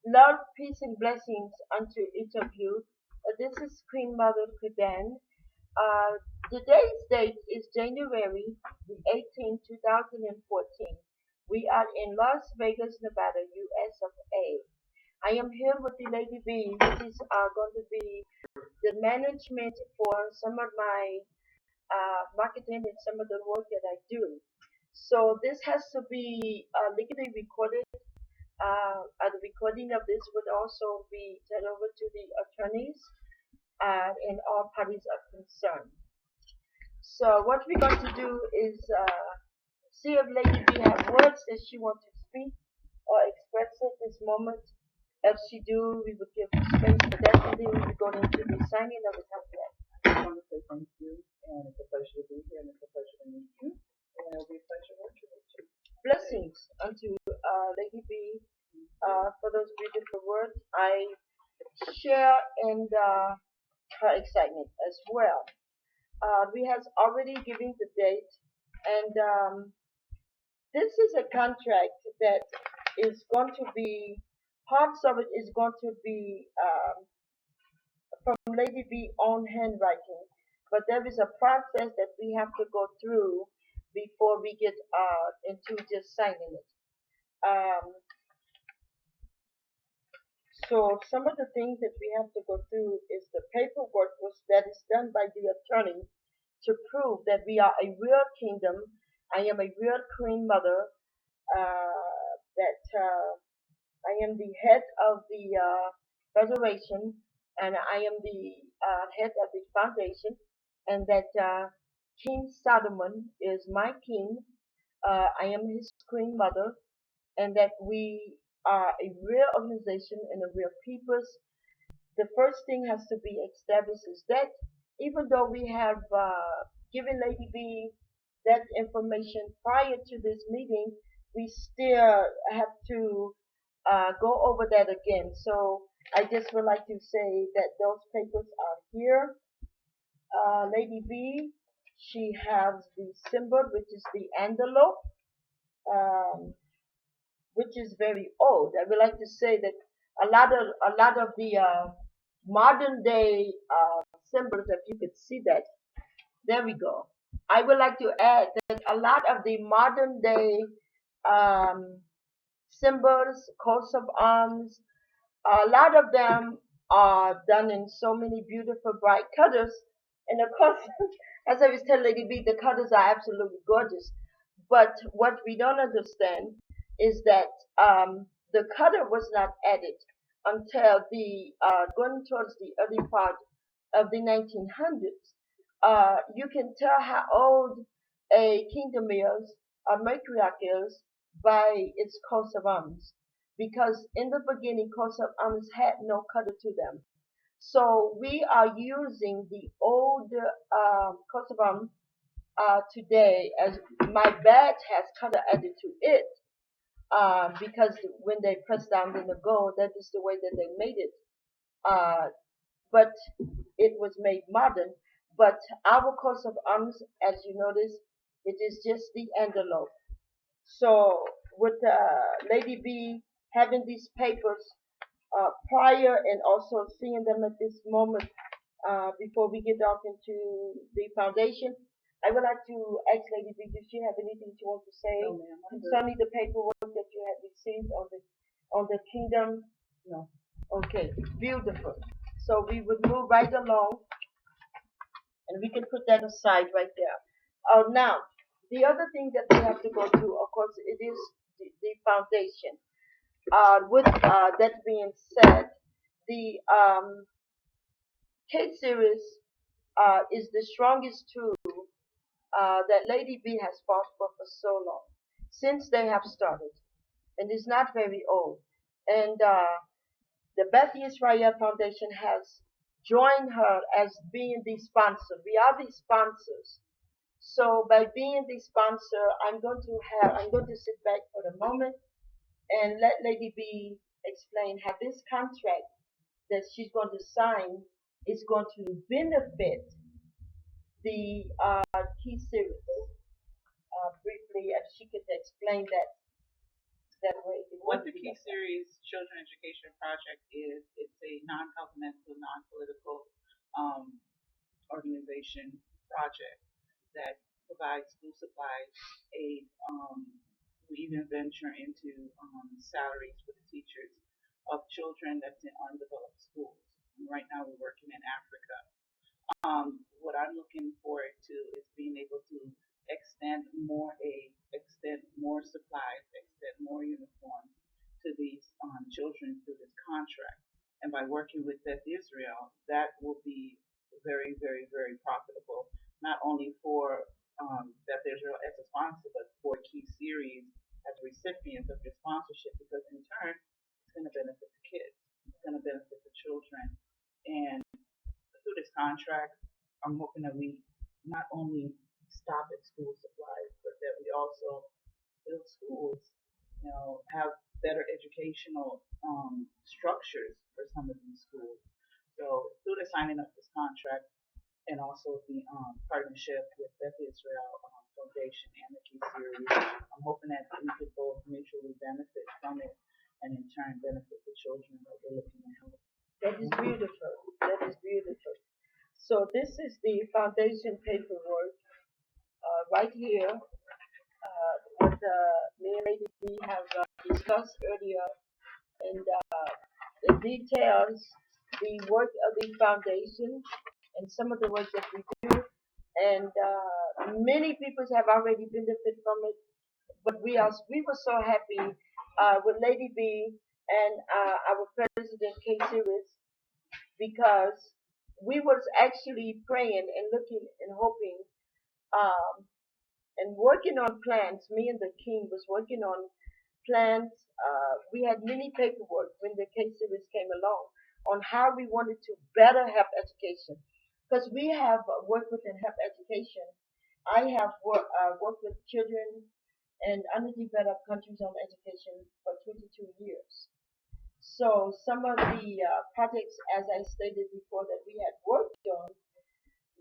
Love, peace, and blessings unto each of you. This is Queen Mother Kradin. Uh, Today's date is January the 18th, 2014. We are in Las Vegas, Nevada, US of A. I am here with the Lady B, which is going to be the management for some of my marketing and some of the work that I do. So this has to be legally recorded. The recording of this would also be turned over to the attorneys and all parties are concerned. So what we're going to do is see if Lady B have words that she wants to speak or express at this moment. If she do, we would give her space, but definitely we will go into the signing of the contract. I want to say thank you, and it's a pleasure to be here, and it's a pleasure to meet you, and it'll be a pleasure working with you. Blessings unto Lady B for those beautiful words. I share in her excitement as well. We has already given the date, and this is a contract that is going to be parts of it is going to be from Lady B own handwriting, but there is a process that we have to go through before we get into just signing it. Um, so some of the things that we have to go through is the paperwork that is done by the attorney to prove that we are a real kingdom. I am a real queen mother. That I am the head of the federation, and I am the head of the foundation, and that King Solomon is my king. I am his queen mother, and that we are a real organization and a real people. The first thing has to be established is that even though we have given Lady B that information prior to this meeting, we still have to go over that again. So I just would like to say that those papers are here. Lady B, she has the symbol, which is the envelope, um, which is very old. I would like to say that a lot of the modern day symbols, if you could see that, there we go. I would like to add that a lot of the modern day um, symbols, coats of arms, a lot of them are done in so many beautiful bright colors. And of course, as I was telling Lady B, the colors are absolutely gorgeous. But what we don't understand is that the color was not added until the going towards the early part of the 1900s. You can tell how old a kingdom is, a matriarch is, by its coat of arms. Because in the beginning, coats of arms had no color to them. So we are using the old coat of arms today, as my badge has color added to it, because when they press down in the gold, that is the way that they made it. Uh, but it was made modern. But our coat of arms, as you notice, it is just the envelope. So with Lady B having these papers prior and also seeing them at this moment before we get off into the foundation, I would like to ask Lady B, does she have anything she wants to say No, ma'am, I'm good. concerning the paperwork that you have received on the kingdom? No. Okay, beautiful. So we would move right along, and we can put that aside right there. Now, the other thing that we have to go through, of course, it is the foundation. With that being said, the K series is the strongest tool that Lady B has fought for so long, since they have started, and it's not very old. And the Beth Israel Foundation has joined her as being the sponsor. We are the sponsors. So by being the sponsor, I'm going to sit back for the moment and let Lady B explain how this contract that she's going to sign is going to benefit the key series. Briefly, if she could explain that. that way. It What won't the be Key like that. Series Children Education Project is, it's a non-governmental, non-political um, organization project that provides school supplies, aid. We even venture into salaries for the teachers of children that's in undeveloped schools. And right now, we're working in Africa. What I'm looking forward to is being able to extend more aid, extend more supplies, extend more uniforms to these children through this contract. And by working with Beth Israel, that will be very, very, very profitable, not only for Beth Israel as a sponsor, but for Key Series as recipients of your sponsorship, because in turn, it's going to benefit the kids, it's going to benefit the children. And through this contract, I'm hoping that we not only stop at school supplies, but that we also build schools, have better educational structures for some of these schools. So through the signing of this contract and also the partnership with Beth Israel Foundation and the Key Series, I'm hoping that we could both mutually benefit from it and in turn benefit the children that we're looking to help. That is beautiful. That is beautiful. So this is the foundation paperwork right here. What me and Lady B have discussed earlier, and it details the work of the foundation and some of the work that we do. And many people have already benefited from it. But we were so happy with Lady B and our president K Series, because we was actually praying and looking and hoping um, and working on plans. Me and the king was working on plans. We had many paperwork when the K Series came along on how we wanted to better help education, because we have worked with and help education. I have worked with children in underdeveloped countries on education for 22 years. So some of the projects, as I stated before, that we had worked on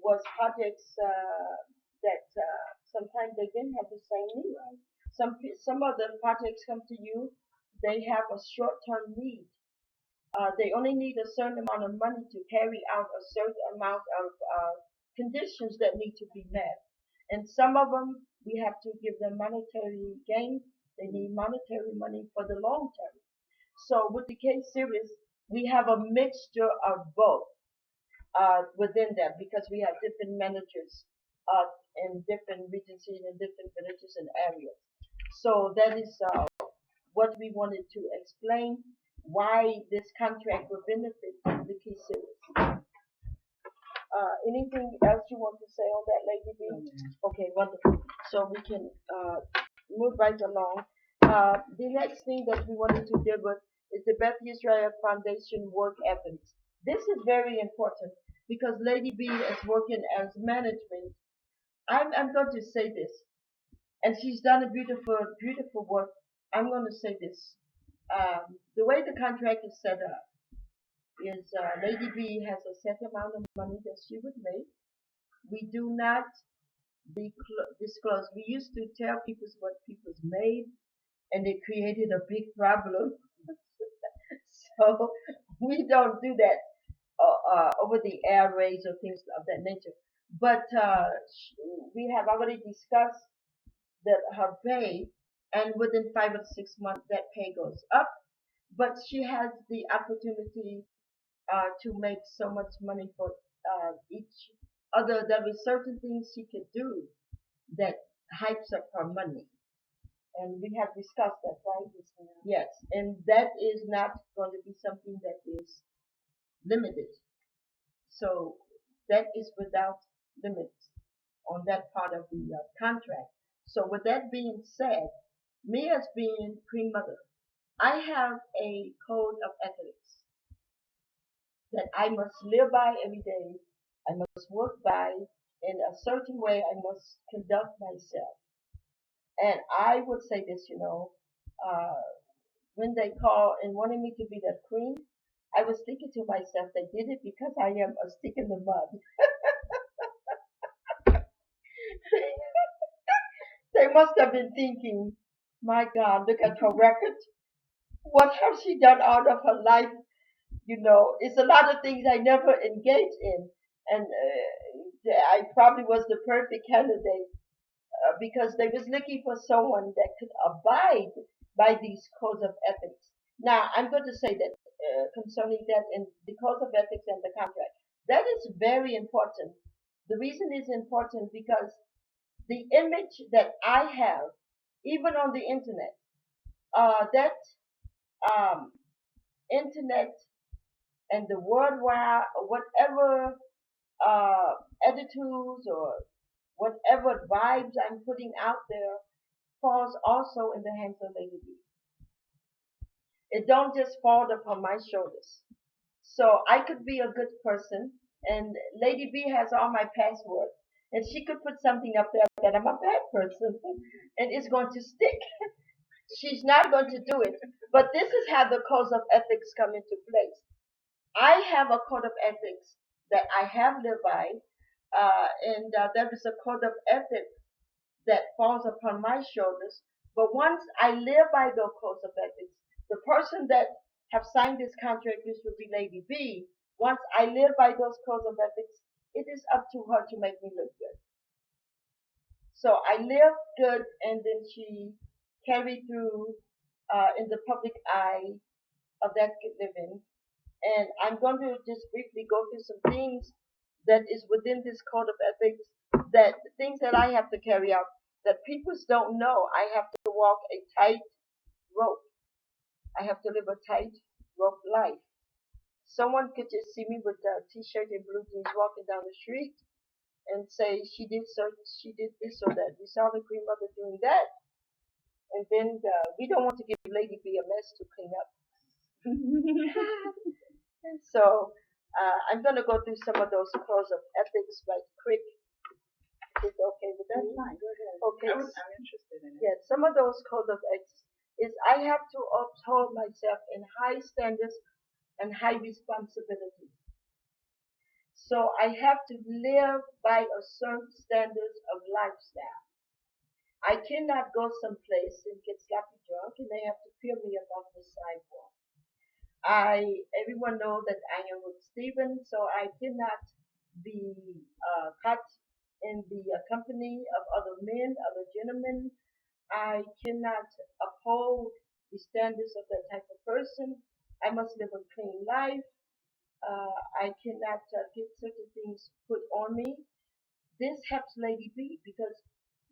was projects that sometimes they didn't have the same need. Some of the projects come to you, they have a short-term need. They only need a certain amount of money to carry out a certain amount of conditions that need to be met. And some of them, we have to give them monetary gain. They need monetary money for the long term. So with the case series, we have a mixture of both within that, because we have different managers in different regions and different villages and areas. So that is what we wanted to explain, why this contract will benefit the key series. Anything else you want to say on that, Lady B? Okay, wonderful. So we can move right along. The next thing that we wanted to deal with is the Beth Israel Foundation work ethics. This is very important because Lady B is working as management. I'm going to say this, and she's done a beautiful, beautiful work. I'm going to say this. The way the contract is set up is Lady B has a set amount of money that she would make. We do not disclose. We used to tell people what people's made, and it created a big problem. So we don't do that over the airways or things of that nature. But we have already discussed that her pay, and within 5 or 6 months that pay goes up. But she has the opportunity to make so much money for each other. There are certain things she could do that hypes up her money. And we have discussed that, right? Yes. And that is not going to be something that is limited. So that is without limits on that part of the contract. So with that being said, me as being Queen Mother, I have a code of ethics that I must live by every day. I must work by in a certain way. I must conduct myself. And I would say this, uh, when they call and wanted me to be the queen, I was thinking to myself, they did it because I am a stick in the mud. They must have been thinking, My God, look at her record. What has she done out of her life? It's a lot of things I never engaged in. And I probably was the perfect candidate because they was looking for someone that could abide by these codes of ethics. Now, I'm going to say that concerning that in the codes of ethics and the contract, that is very important. The reason is important because the image that I have, even on the internet, that um, internet and the worldwide, whatever uh, attitudes or whatever vibes I'm putting out there falls also in the hands of Lady B. It don't just fall upon my shoulders. So I could be a good person, and Lady B has all my passwords, and she could put something up there that I'm a bad person, and it's going to stick. She's not going to do it. But this is how the codes of ethics come into place. I have a code of ethics that I have lived by, and there is a code of ethics that falls upon my shoulders. But once I live by those codes of ethics, the person that have signed this contract, which would be Lady B, once I live by those codes of ethics, it is up to her to make me look good. So I live good, and then she carried through in the public eye of that living. And I'm going to just briefly go through some things that is within this code of ethics, that things that I have to carry out that people don't know. I have to walk a tight rope. I have to live a tight rope life. Someone could just see me with a t-shirt and blue jeans walking down the street and say she did this or that. We saw the Queen Mother doing that, and then we don't want to give Lady B a mess to clean up. So I'm going to go through some of those codes of ethics right quick. Is it okay with that? That's fine. Go ahead. Okay. I'm interested in it. Yeah, some of those codes of ethics is I have to uphold myself in high standards and high responsibility. So I have to live by a certain standards of lifestyle. I cannot go someplace and get sloppy drunk and they have to peel me up off the sidewalk. Everyone knows that I am with Stephen, so I cannot be caught in the company of other men, other gentlemen. I cannot uphold the standards of that type of person. I must live a clean life. I cannot get certain things put on me. This helps Lady B because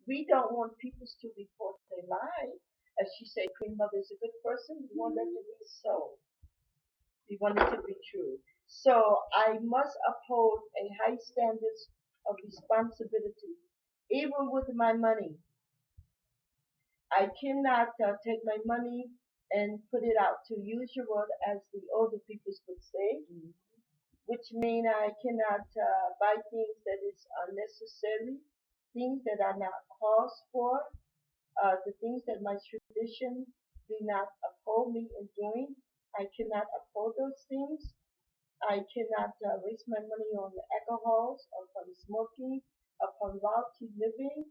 we don't want people to report their lie. As she said, Queen Mother is a good person. We want that to be so. We want it to be true. So I must uphold a high standards of responsibility, even with my money. I cannot take my money and put it out to use your word, as the older people would say, which mean I cannot buy things that is unnecessary, things that are not cause for, the things that my tradition do not uphold me in doing. I cannot uphold those things. I cannot waste my money on alcohols, upon smoking, upon rowdy living,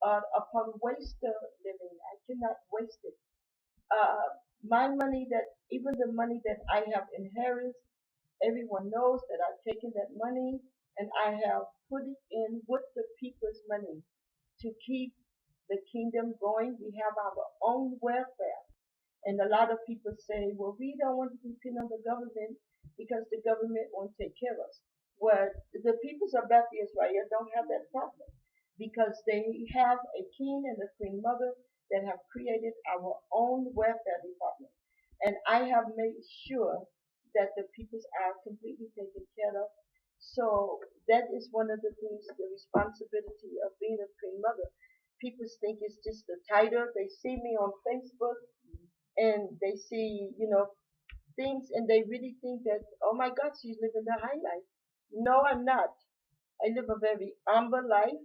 upon waster living. I cannot waste it. Uh, my money that, even the money that I have inherited, everyone knows that I've taken that money and I have put it in with the people's money to keep the kingdom going. We have our own welfare. And a lot of people say, well, we don't want to depend on the government because the government won't take care of us. Well, the peoples of Beth Israel don't have that problem because they have a king and a queen mother that have created our own welfare department. And I have made sure that the peoples are completely taken care of. So that is one of the things, the responsibility of being a queen mother. People think it's just the title. They see me on Facebook and they see, things and they really think that, oh my God, she's living the high life. No, I'm not. I live a very humble life.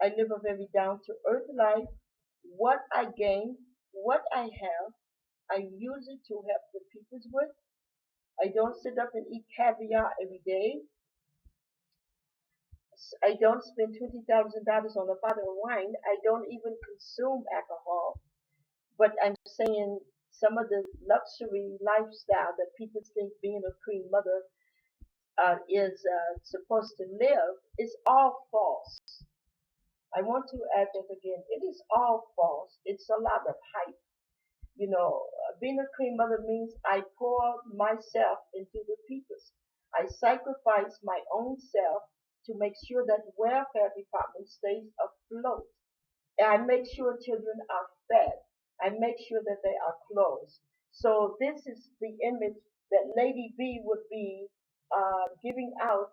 I live a very down to earth life. What I gain, what I have, I use it to help the peoples with. I don't sit up and eat caviar every day. I don't spend $20,000 on a bottle of wine. I don't even consume alcohol. But I'm saying some of the luxury lifestyle that people think being a queen mother is supposed to live is all false. I want to add that again. It is all false. It's a lot of hype. Being a queen mother means I pour myself into the people's. I sacrifice my own self to make sure that welfare department stays afloat. And I make sure children are fed. I make sure that they are clothed. So this is the image that Lady B would be giving out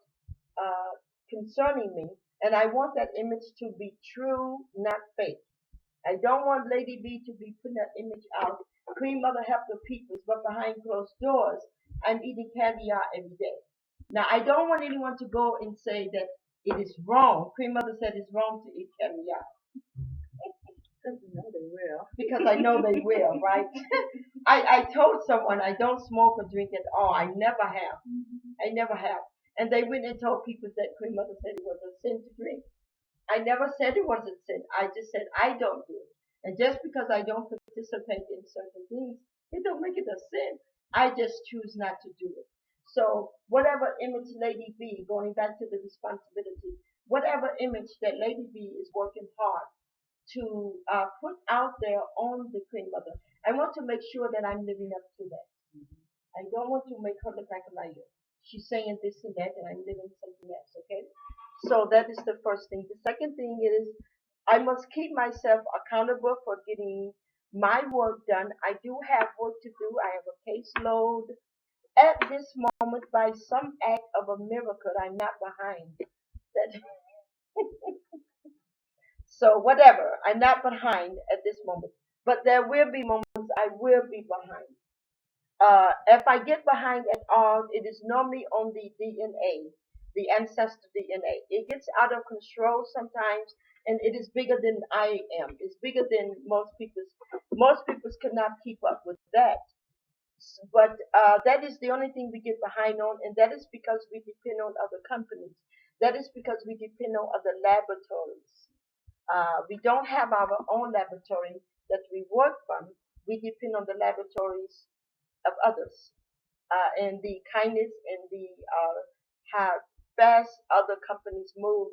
uh, concerning me, and I want that image to be true, not fake. I don't want Lady B to be putting that image out. Queen Mother help the peoples, but behind closed doors, I'm eating caviar every day. Now, I don't want anyone to go and say that it is wrong. Queen Mother said it's wrong to eat caviar. Because you know they will. Because I know they will, right? I told someone I don't smoke or drink at all. I never have. I never have. And they went and told people that Queen Mother said it was a sin to drink. I never said it was a sin. I just said I don't do it. And just because I don't participate in certain things, it don't make it a sin. I just choose not to do it. So whatever image Lady B, going back to the responsibility, whatever image that Lady B is working hard to put out there on the Queen Mother, I want to make sure that I'm living up to that. I don't want to make her look like a liar. She's saying this and that, and I'm living something else, okay? So that is the first thing. The second thing is I must keep myself accountable for getting my work done. I do have work to do. I have a caseload. At this moment, by some act of a miracle, I'm not behind. That so whatever, I'm not behind at this moment. But there will be moments I will be behind. If I get behind at all, it is normally on the DNA, the ancestor DNA. It gets out of control sometimes, and it is bigger than I am. It's bigger than most people's. Most people's cannot keep up with that. But that is the only thing we get behind on, and that is because we depend on other companies. That is because we depend on other laboratories. We don't have our own laboratory that we work from. We depend on the laboratories of others and the kindness and the how fast other companies move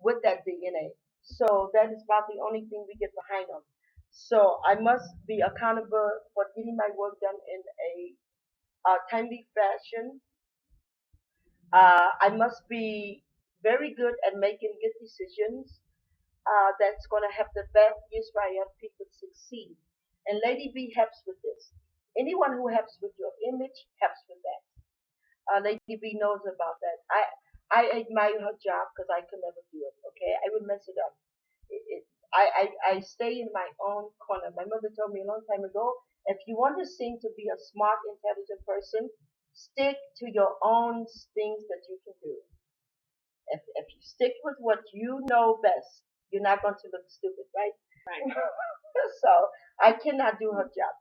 with that DNA. So that is about the only thing we get behind on. So I must be accountable for getting my work done in a timely fashion. I must be very good at making good decisions that's going to help the best Israel people succeed. And Lady B helps with this. Anyone who helps with your image helps with that. Lady B knows about that. I admire her job because I could never do it. Okay, I would mess it up. I stay in my own corner. My mother told me a long time ago, if you want to seem to be a smart, intelligent person, stick to your own things that you can do. If you stick with what you know best, you're not going to look stupid, right? Right. So I cannot do her job.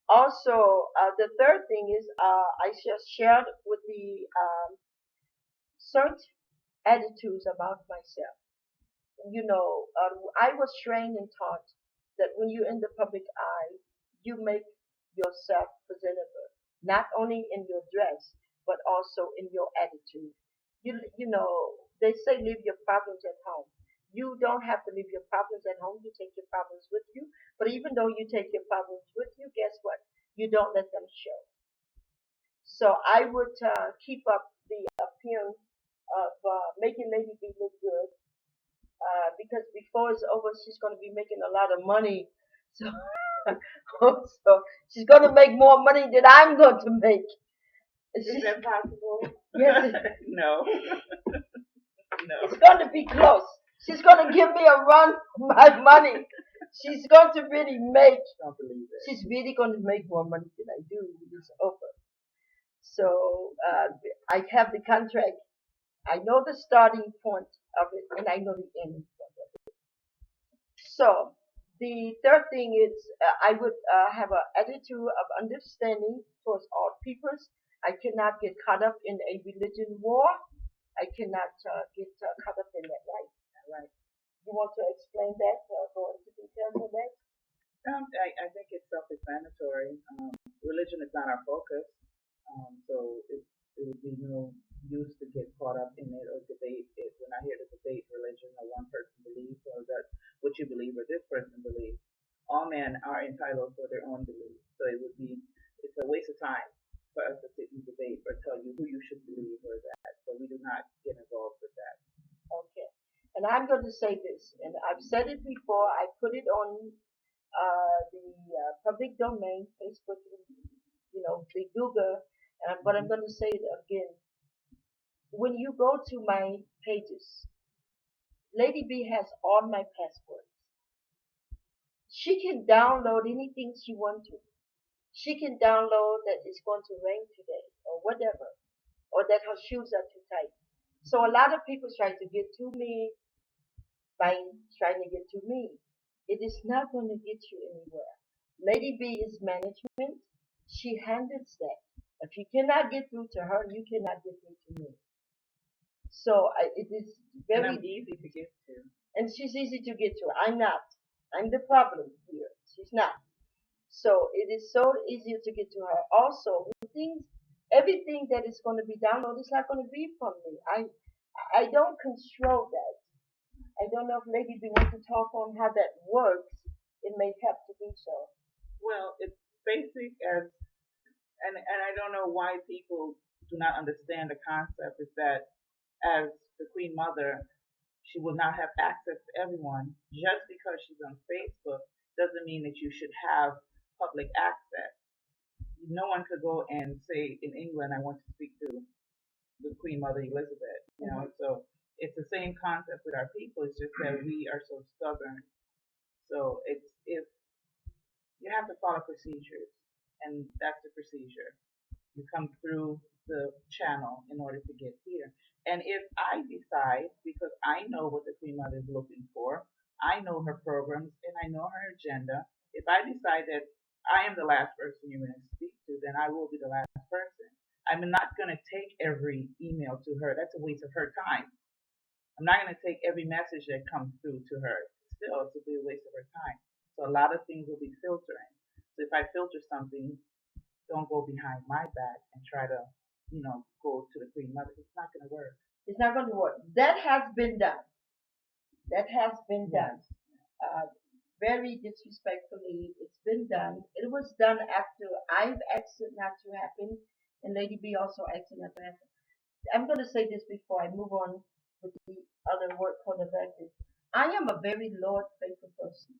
Also, the third thing is I just shared with the certain attitudes about myself. I was trained and taught that when you're in the public eye, you make yourself presentable, not only in your dress, but also in your attitude. They say leave your problems at home. You don't have to leave your problems at home. You take your problems with you. But even though you take your problems with you, guess what? You don't let them show. So I would keep up the appearance of making Lady B look good because before it's over, she's going to be making a lot of money. So, so she's going to make more money than I'm going to make. Is that possible? Yes, No. No. it's going to be close. She's going to give me a run for my money. She's going to really make. Don't believe it. She's really going to make more money than I do when it's over. So I have the contract. I know the starting point of it, and I know the end point of it. So the third thing is I would have an attitude of understanding towards all peoples. I cannot get caught up in a religion war. I cannot get caught up in that, right? Right. You want to explain that? Go into details on that? I think it's self-explanatory. Religion is not our focus, so it would be no use to get caught up in it or debate it. We're not here to debate religion or one person believes or that what you believe or this person believes. All men are entitled for their own beliefs, so it's a waste of time for us to sit and debate or tell you who you should believe or that. So we do not get involved with that. Okay. And I'm going to say this, and I've said it before. I put it on the public domain, Facebook, the Google, but I'm Mm-hmm. going to say it again. When you go to my pages, Lady B has all my passwords. She can download anything she wants to. She can download that it's going to rain today or whatever, or that her shoes are too tight. So a lot of people try to get to me by trying to get to me. It is not going to get you anywhere. Lady B is management. She handles that. If you cannot get through to her, you cannot get through to me. So it is And I'm very, easy to get to. and she's easy to get to. I'm not. I'm the problem here. She's not. So it is so easier to get to her. Also, with things, everything that is going to be downloaded is not going to be from me. I don't control that. I don't know if Lady B wants to talk on how that works. It may have to do so. Well, it's basic as, and I don't know why people do not understand the concept is that as the Queen Mother, she will not have access to everyone. Just because she's on Facebook doesn't mean that you should have public access. No one could go and say in England, I want to speak to the Queen Mother Elizabeth. Mm-hmm. So it's the same concept with our people. It's just that we are so stubborn. So it's if you have to follow procedures, and that's the procedure. You come through the channel in order to get here. And if I decide, because I know what the Queen Mother is looking for, I know her programs and I know her agenda, if I decide that I am the last person you're going to speak to, then I will be the last person. I'm not going to take every email to her. That's a waste of her time. I'm not going to take every message that comes through to her. Still, it's a big waste of her time. So a lot of things will be filtering. So if I filter something, don't go behind my back and try to, go to the Queen Mother. It's not going to work. It's not going to work. That has been done. That has been Yes. done. Uh, Very disrespectfully, it's been done. It was done after I've asked it not to happen, and Lady B also asked it not to happen. I'm going to say this before I move on with the other work code of ethics. I am a very Lord faithful person.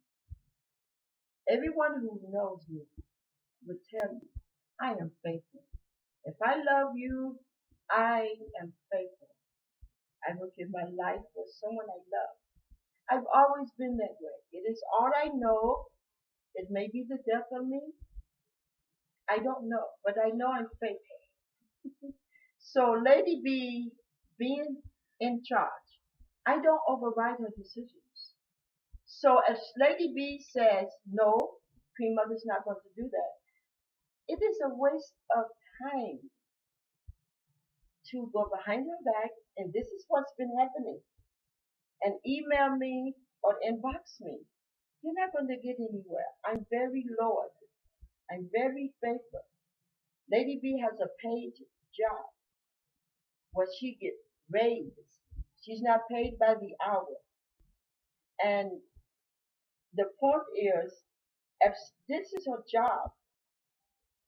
Everyone who knows me would tell you I am faithful. If I love you, I am faithful. I will give my life for someone I love. I've always been that way. It is all I know. It may be the death of me. I don't know, but I know I'm faithful. So Lady B being in charge, I don't override her decisions. So if Lady B says no, Queen Mother's not going to do that, it is a waste of time to go behind her back, and this is what's been happening, and email me or inbox me. You're not going to get anywhere. I'm very loyal. I'm very faithful. Lady B has a paid job where she gets raised. She's not paid by the hour. And the point is, if this is her job,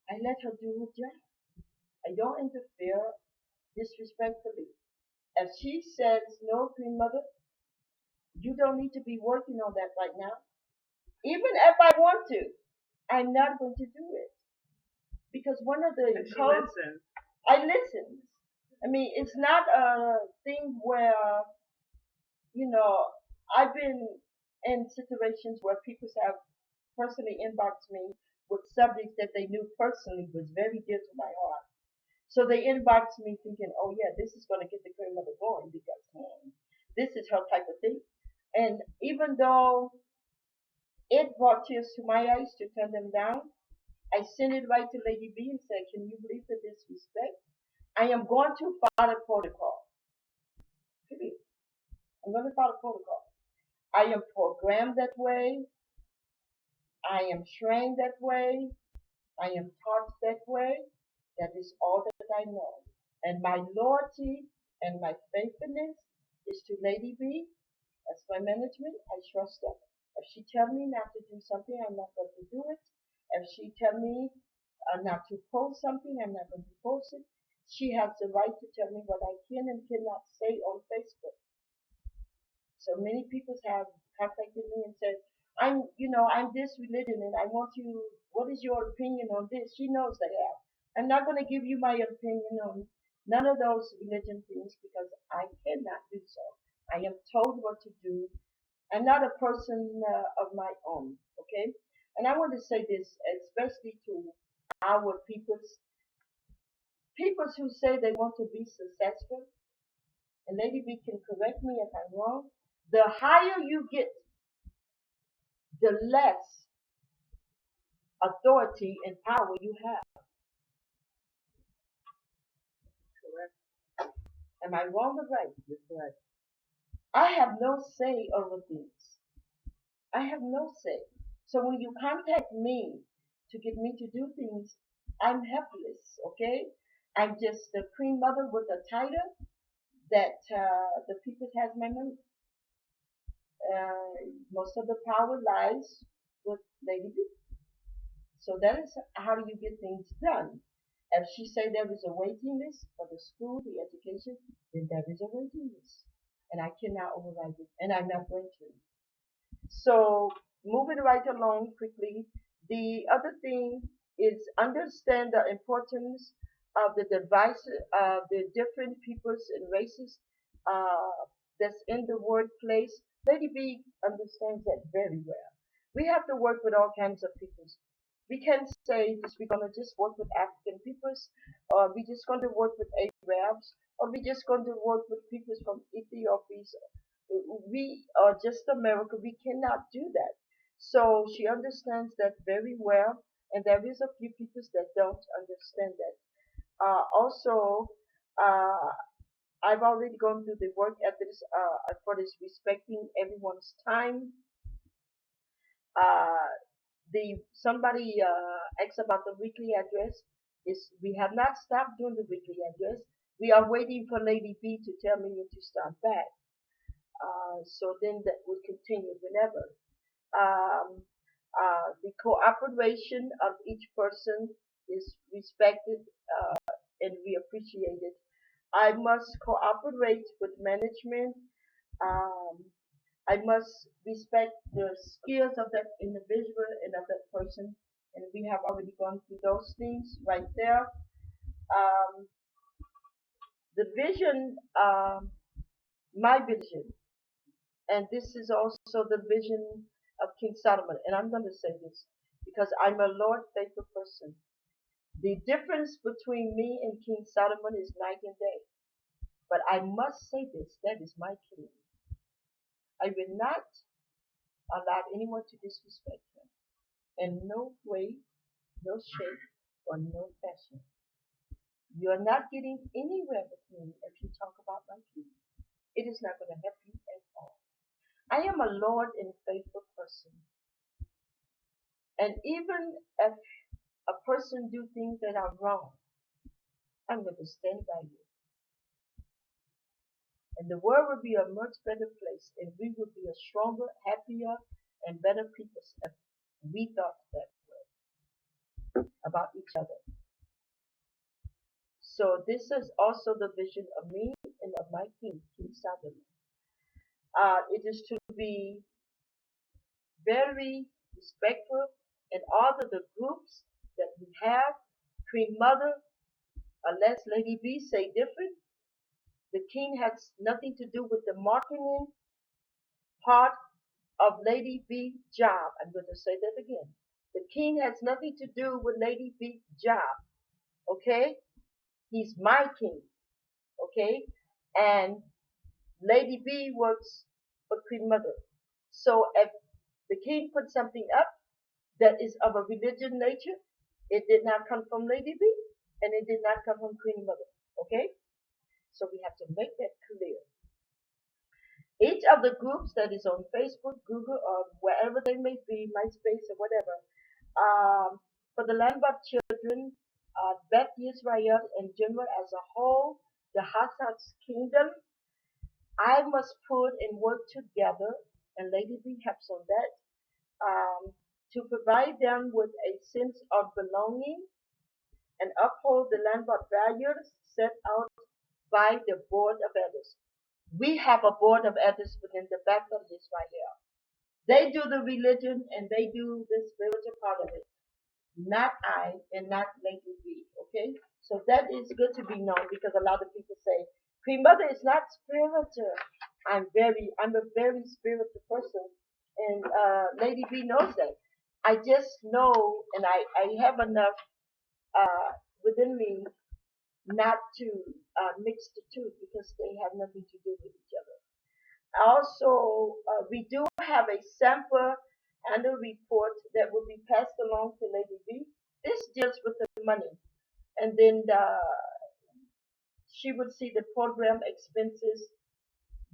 I let her do her job. I don't interfere disrespectfully. If she says, no, Queen Mother, you don't need to be working on that right now. Even if I want to, I'm not going to do it. Because one of the And she codes, listens. I listen. I mean, it's not a thing where, you know, I've been in situations where people have personally inboxed me with subjects that they knew personally was very dear to my heart. So they inboxed me thinking, oh yeah, this is going to get the Queen Mother going because this is her type of thing. And even though it brought tears to my eyes to turn them down, I sent it right to Lady B and said, can you believe the disrespect? I am going to follow protocol. Period. I'm going to follow protocol. I am programmed that way. I am trained that way. I am taught that way. That is all that I know. And my loyalty and my faithfulness is to Lady B. As my management, I trust her. If she tell me not to do something, I'm not going to do it. If she tell me not to post something, I'm not going to post it. She has the right to tell me what I can and cannot say on Facebook. So many people have contacted me and said, I'm this religion and I want you, what is your opinion on this? She knows they have. I'm not going to give you my opinion on none of those religion things because I cannot do so. I am told what to do. I'm not a person of my own, okay? And I want to say this, especially to our peoples who say they want to be successful, and Lady B can correct me if I'm wrong. The higher you get, the less authority and power you have. Correct. Am I wrong or right? That's right. I have no say over things. I have no say. So when you contact me to get me to do things, I'm helpless, okay? I'm just the queen mother with a title that the people has my money. Most of the power lies with Lady B. So that is how do you get things done. If she say there is a waiting list for the school, the education, then there is a waiting list. And I cannot override it. And I'm not going to. So moving right along quickly, the other thing is understand the importance of the device of the different peoples and races that's in the workplace. Lady B understands that very well. We have to work with all kinds of peoples. We can't say just we're gonna just work with African peoples, or we're just going to work with Arabs, or we're just going to work with peoples from Ethiopia. We are just America. We cannot do that. So she understands that very well, and there is a few people that don't understand that. Also, uh, I've already gone through the work ethics for this respecting everyone's time. Uh, the somebody asked about the weekly address. Is we have not stopped doing the weekly address. We are waiting for Lady B to tell me when to start back. So then that will continue whenever. Um, the cooperation of each person is respected and we appreciate it. I must cooperate with management. Um, I must respect the skills of that individual and of that person. And we have already gone through those things right there. Um, the vision, my vision, and this is also the vision of King Solomon. And I'm going to say this because I'm a Lord faithful person. The difference between me and King Solomon is night and day. But I must say this, that is my king. I will not allow anyone to disrespect him in no way, no shape, or no fashion. You are not getting anywhere with me if you talk about my king. It is not going to help you at all. I am a Lord and faithful person. And even if a person do things that are wrong, I'm going to stand by you. And the world will be a much better place and we will be a stronger, happier, and better people if we thought that way about each other. So this is also the vision of me and of my king, King Solomon. It is to be very respectful in all of the groups that we have. Queen Mother, unless Lady B say different, the king has nothing to do with the marketing part of Lady B's job. I'm going to say that again. The king has nothing to do with Lady B's job. Okay? He's my king. Okay? And Lady B works for Queen Mother. So if the king put something up that is of a religious nature, it did not come from Lady B and it did not come from Queen Mother. Okay? So we have to make that clear. Each of the groups that is on Facebook, Google, or wherever they may be, MySpace or whatever, for the land of children, Beth Israel in general as a whole, the Hassad's kingdom, I must put and work together, and Lady B helps on that, to provide them with a sense of belonging and uphold the landmark values set out by the Board of Elders. We have a Board of Elders within the back of this right here. They do the religion and they do the spiritual part of it. Not I and not Lady B. Okay? So that is good to be known because a lot of people say, Queen Mother is not spiritual. I'm a very spiritual person. And Lady B knows that. I just know and I have enough within me not to mix the two because they have nothing to do with each other. Also, we do have a sample annual report that will be passed along to Lady B. This deals with the money, and then she would see the program expenses.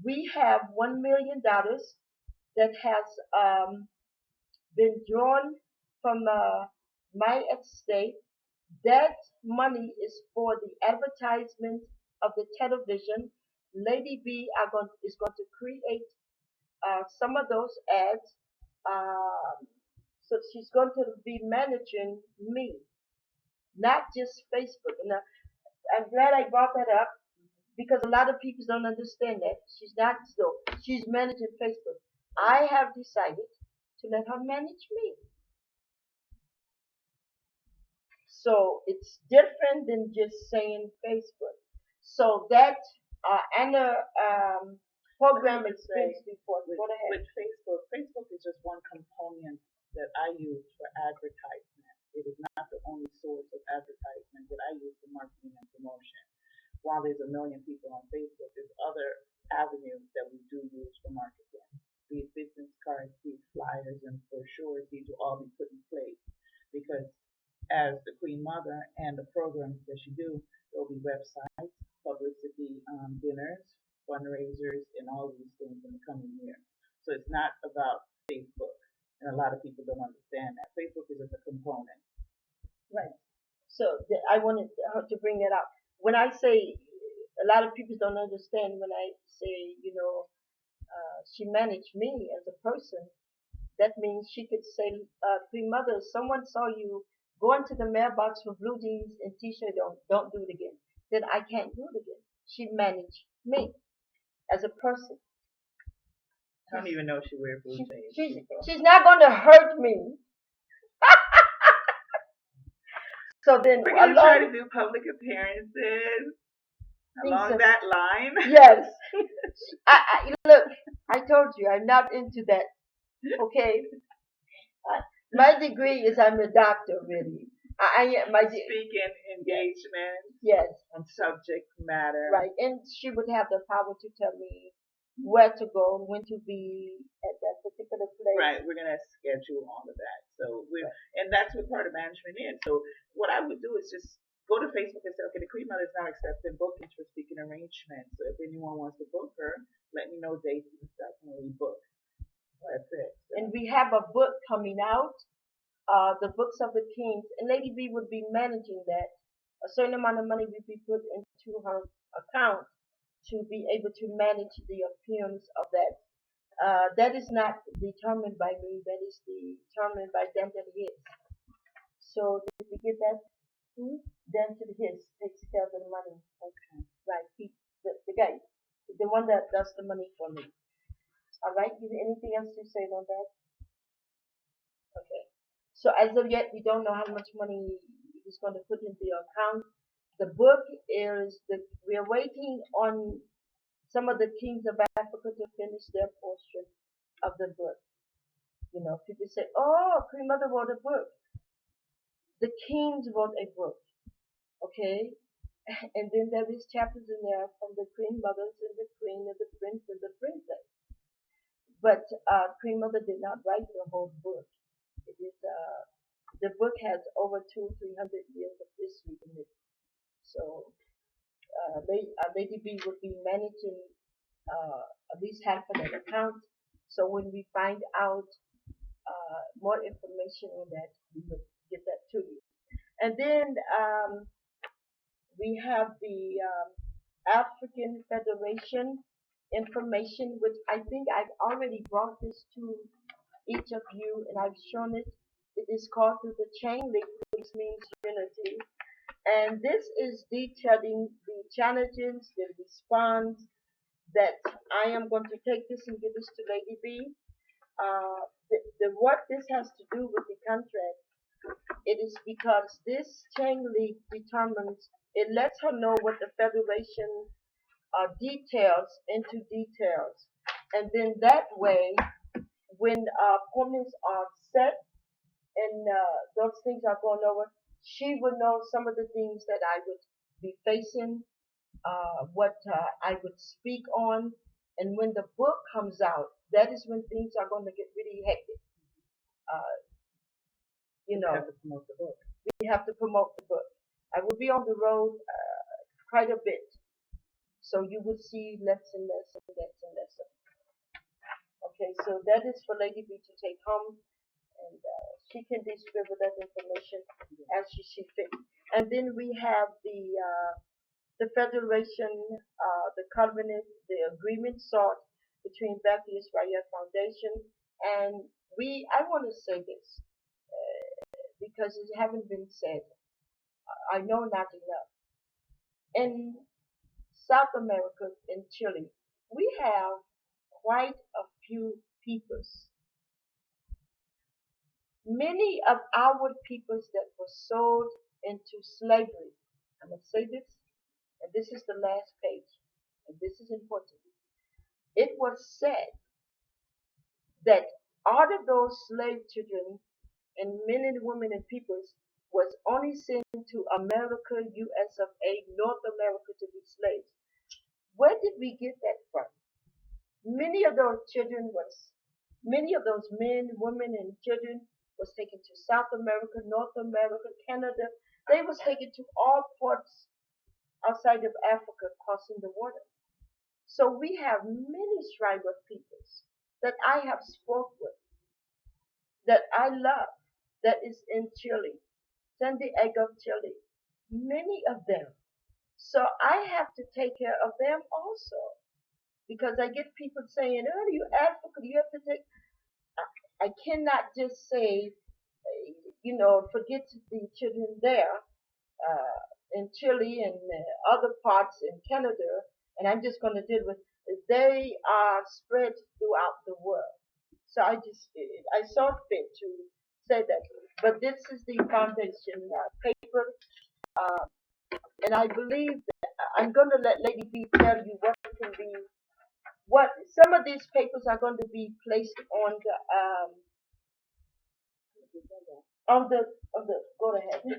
We have $1 million that has been drawn from my estate. That money is for the advertisement of the television. Lady B is going to create some of those ads. So she's going to be managing me, not just Facebook. And I'm glad I brought that up because a lot of people don't understand that. She's not so. She's managing Facebook. I have decided to let her manage me. So it's different than just saying Facebook. So that and a program expense report. Go ahead. With Facebook, Facebook is just one component that I use for advertisement. It is not the only source of advertisement that I use for marketing and promotion. While there's a million people on Facebook, there's other avenues that we do use for marketing. Be it business cards, be it flyers, and brochures, these will all be put in place because as the Queen Mother and the programs that she do, there'll be websites, publicity dinners, fundraisers, and all of these things in the coming year. So it's not about Facebook, and a lot of people don't understand that. Facebook is just a component. Right. So I wanted her to bring that up. When I say a lot of people don't understand when I say, she managed me as a person, that means she could say, Queen Mother, someone saw you go into the mailbox for blue jeans and t-shirt, don't do it again. Then I can't do it again. She managed me as a person. I don't even know if she wears blue jeans. She's not going to hurt me. So then we're going to try to do public appearances along that line. Yes. Look, I told you I'm not into that. Okay. My degree is I'm a doctor, really. Speaking engagement. Yes. On subject matter. Right, and she would have the power to tell me where to go and when to be at that particular place. Right, we're gonna schedule all of that. So and that's what part of management is. So what I would do is just go to Facebook and say, okay, the Queen Mother is now accepting bookings for speaking arrangements. So if anyone wants to book her, let me know dates and stuff and we book. That's it. So. And we have a book coming out, the Books of the Kings, and Lady B would be managing that. A certain amount of money will be put into her account to be able to manage the appearance of that. That is not determined by me. That is determined by Denton Hicks. So did we get that? Denton Hicks takes care of the money. Okay. Right. The guy, the one that does the money for me. All right. Anything else to say on that? Okay. So as of yet, we don't know how much money he's going to put into the account. The book we're waiting on some of the kings of Africa to finish their portion of the book. People say, oh, Queen Mother wrote a book. The kings wrote a book. Okay? And then there is chapters in there from the Queen Mothers and the Queen and the Prince and the Princess. But Queen Mother did not write the whole book. It is the book has over 200-300 years of history in it. So Lady B would be managing at least half of that account. So when we find out more information on that, we will get that to you. And then we have the African Federation information, which I think I've already brought this to each of you, and I've shown it. It is called through the chain link, which means unity. And this is detailing the challenges, the response that I am going to take this and give this to Lady B. What this has to do with the contract, it is because this chain link determines, it lets her know what the Federation details into details. And then that way, when appointments are set and those things are going over, she would know some of the things that I would be facing, what I would speak on. And when the book comes out, that is when things are going to get really hectic. Uh, you know, have to promote the book. We have to promote the book. I will be on the road quite a bit. So you will see less and less and less and less. Okay, so that is for Lady B to take home, and she can distribute that information as she sees fit. And then we have the Federation, the covenant, the agreement sought between Bethel Israel Foundation, and I want to say this because it haven't been said. I know not enough. In South America, in Chile, we have quite a few peoples. Many of our peoples that were sold into slavery. I'm going to say this, and this is the last page, and this is important. It was said that out of those slave children and men and women and peoples was only sent to America, US of A, North America to be slaves. Where did we get that from? Many of those many of those men, women, and children was taken to South America, North America, Canada. They was taken to all ports outside of Africa, crossing the water. So we have many tribal peoples that I have spoke with, that I love, that is in Chile, San Diego, Chile. Many of them. So I have to take care of them also. Because I get people saying, oh, you African, you have to take. I cannot just say, forget the children there in Chile and other parts in Canada, and I'm just going to deal with. They are spread throughout the world. So I saw fit to say that. But this is the foundation paper, uh, and I believe that I'm going to let Lady B tell you what some of these papers are going to be placed on the go ahead The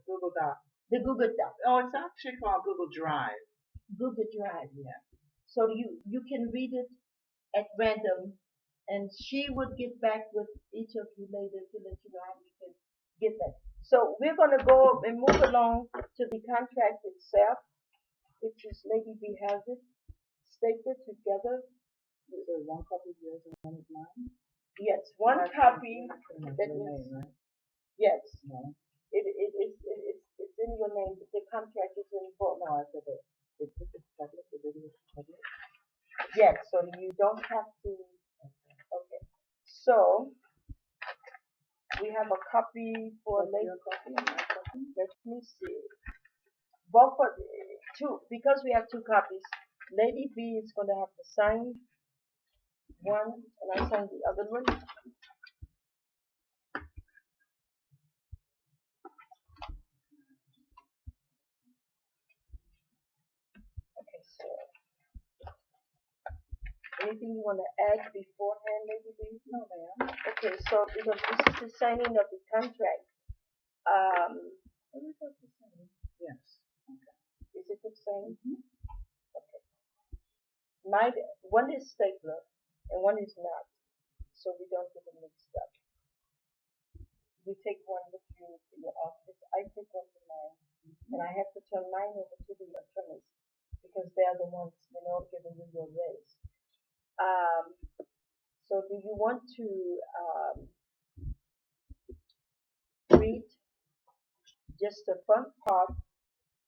Google Doc. the Google Doc. Oh, it's actually called Google Drive. Google Drive. Yeah. So you can read it at random, and she would get back with each of you later to let you know how you can get that. So we're going to go and move along to the contract itself, which is Lady B has it stapled together. So one copy of yours and one of mine? Yes, one copy. That Your is, name, right? yes, No. it's in your name, but the contract is in both. No, I said that it's public, the video is public. Yes, so you don't have to. Okay. So we have a copy for What's Lady. your copy and my copy? Let me see. Both for two, because we have two copies. Lady B is going to have to sign one, and I sign the other one. Okay, so anything you want to add beforehand, Lady B? No, ma'am. Okay, so because this is the signing of the contract. What is that the same? Yes. Okay. Is it the same? Mm-hmm. Okay. My one is stapler and one is not, so we don't get them mixed up. You take one with you to your office. I take one to mine, and I have to turn mine over to the attorneys because they are the ones, giving you your raise. Um, so do you want to read just the front part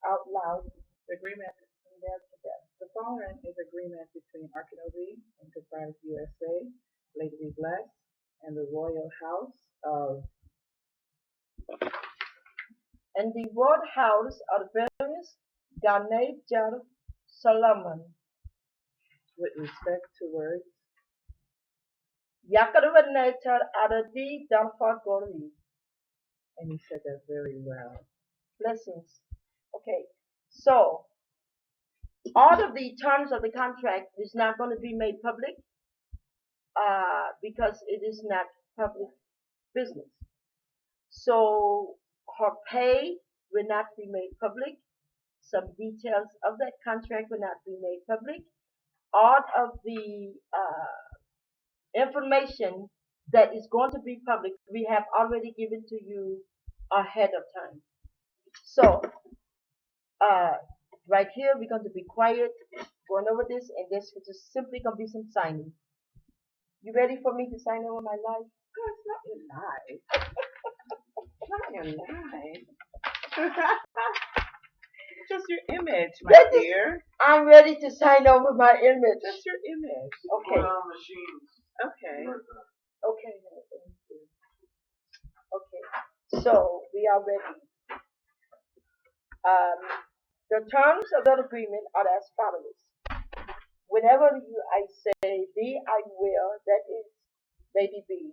out loud The agreement. and there to them? The following is agreement between Arkanovi Enterprise USA, Lady Be Blessed, and the Royal House of And the word house are various Ghanaian Jar Solomon. with respect to words. Yakarwanator Adadi Dalfa Gori. And he said that very well. Blessings. Okay. So all of the terms of the contract is not going to be made public because it is not public business. So her pay will not be made public. Some details of that contract will not be made public. All of the information that is going to be public, we have already given to you ahead of time. So, uh, right here, we're going to be quiet, going over this, and this is just simply going to be some signing. You ready for me to sign over my life? God, it's not your life. Not your life. Just your image, my That is- dear. I'm ready to sign over my image. Just your image. Okay. Okay. Okay. Okay. So we are ready. Um, the terms of the agreement are as follows. Whenever I say thee, I will, that is Lady B.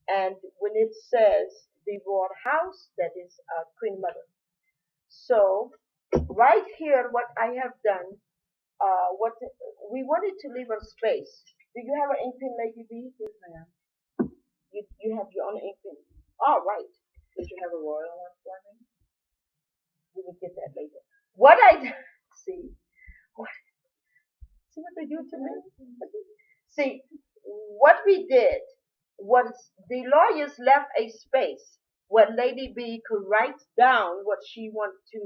And when it says the word house, that is Queen Mother. So right here, what I have done, what we wanted to leave a space. Do you have an ink pen, Lady B? Yes, ma'am. You have your own ink pen. All right. Did you have a royal one for me? We will get that later. What I see, what, see what they do to me? See, what we did was the lawyers left a space where Lady B could write down what she wanted to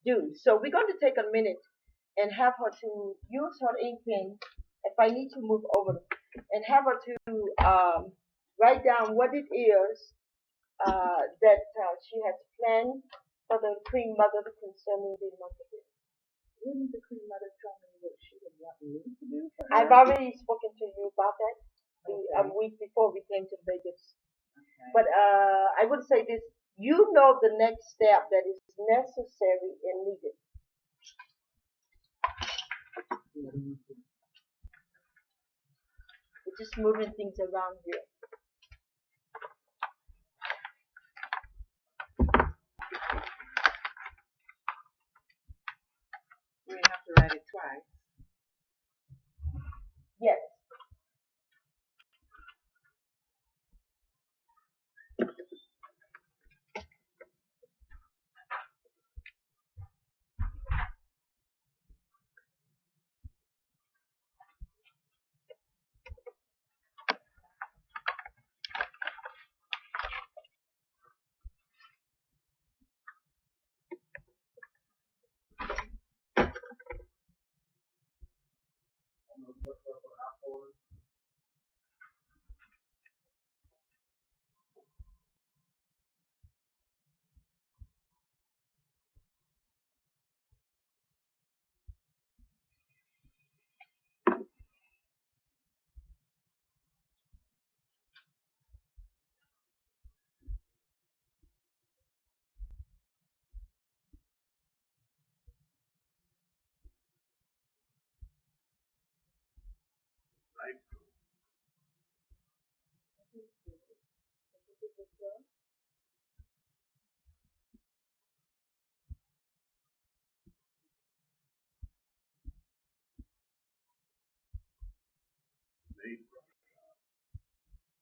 do. So we're going to take a minute and have her to use her ink pen. If I need to move over, and have her to write down what it is that she has planned for the Queen Mother concerning the month of April. Wouldn't the Queen Mother tell me what she would want me to do for her? I've already spoken to you about that a Okay. week before we came to Vegas. Okay. But I would say this: you know the next step that is necessary and needed. We're just moving things around here. We have to write it twice. Yes.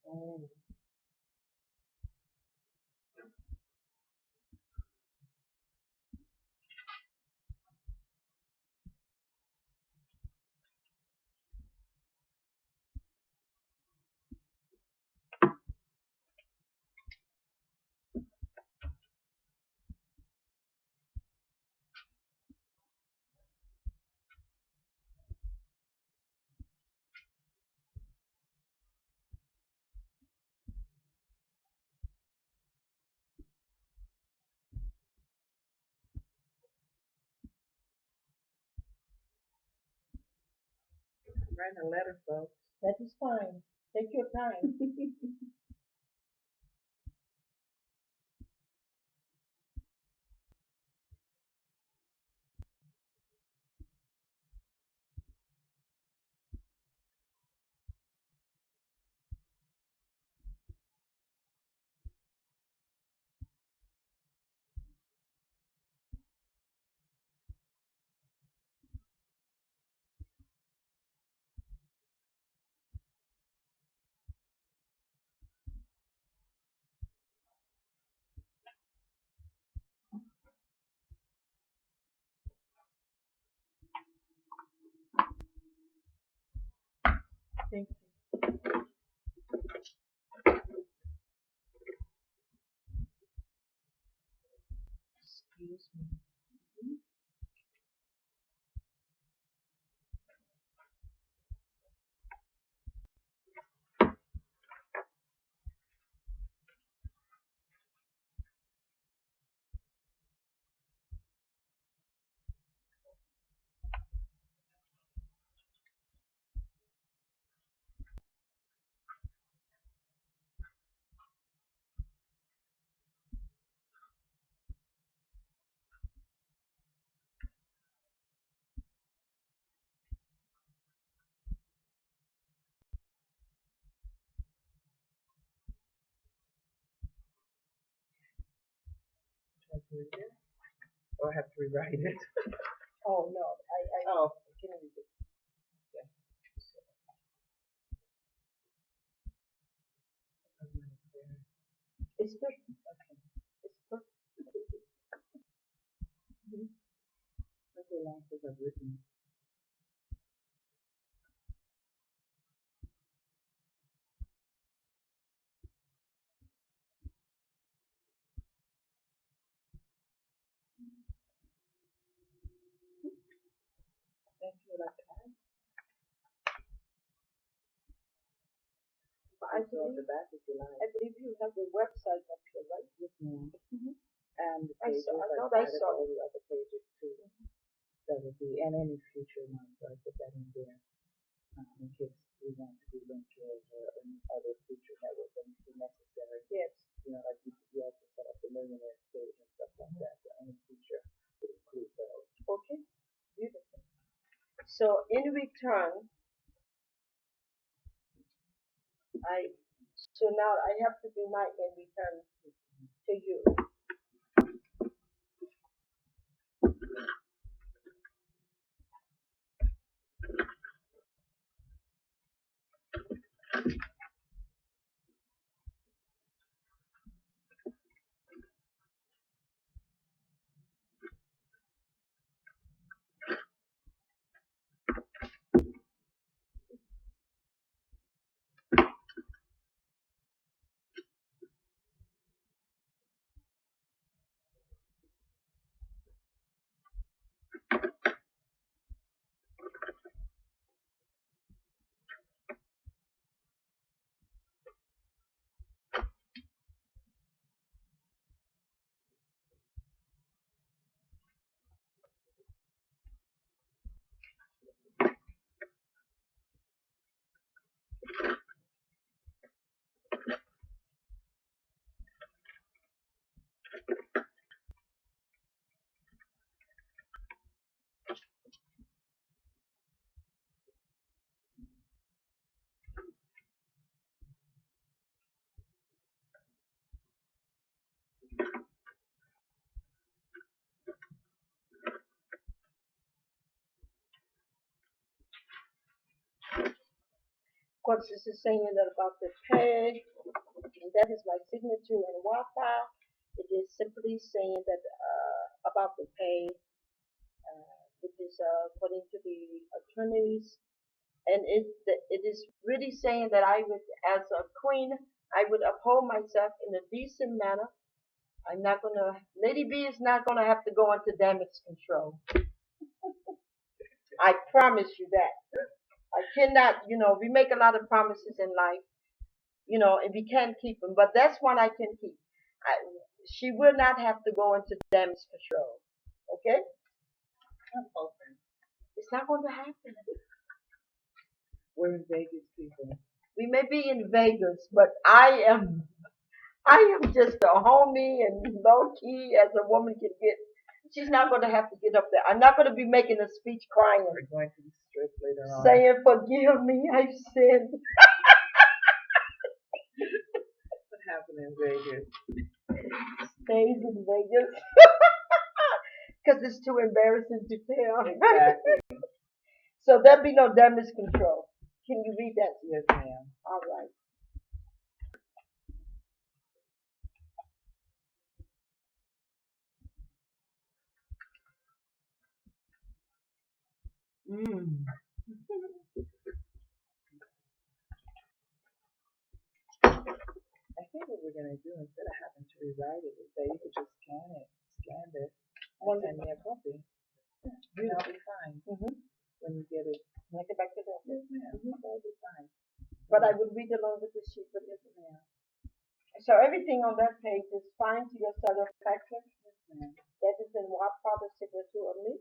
Mm. writing a letter, folks. That is fine. Take your time. Thank you. Excuse me. Have to read it, or have to rewrite it. Oh no, I Oh, can read it. okay. It's good. Okay. It's good. Mhm. That's so long since I've written. Thank you. Like that. But I saw the back if you like. I believe you have the website up here, right? Yes, ma'am. Mm-hmm. And the I pages, saw. I I thought I added saw all it. the other pages too. That would be, and any future ones, I put that in there. In case we want to do linkage or any other future network that is necessary. Yes. You know, like you also set up the millionaire stage and stuff like that. So any future would include those. Okay. Beautiful. So in return, I so now I have to do my in return to you. Of course, this is saying that about the pay, and that is my signature in Wi-Fi. It is simply saying that about the pay, which is according to the attorneys, and it is really saying that I would, as a queen, I would uphold myself in a decent manner. I'm not gonna, Lady B is not gonna have to go into damage control. I promise you that. I cannot, we make a lot of promises in life, and we can't keep them, but that's one I can keep. I, she will not have to go into damage control. Okay? I'm open. It's not going to happen. We're in Vegas, people. We may be in Vegas, but I am just a homie and low key as a woman can get. She's not going to have to get up there. I'm not going to be making a speech crying, We're going to the strip later on. saying, "Forgive me, I've sinned." What happened in Vegas? Stays in Vegas because it's too embarrassing to tell. Exactly. So there be no damage control. Can you read that? Yes, ma'am. All right. Mm. I think what we're gonna do instead of having to rewrite it is that you could just scan this, and send me a copy. And I'll be fine Mm-hmm. when you get it. Make it back to that. Yes, ma'am. That'll be fine. But I would read along with the sheet for this. Yeah. So everything on that page is fine to your satisfaction. Yes, ma'am. That is in what father's signature of me.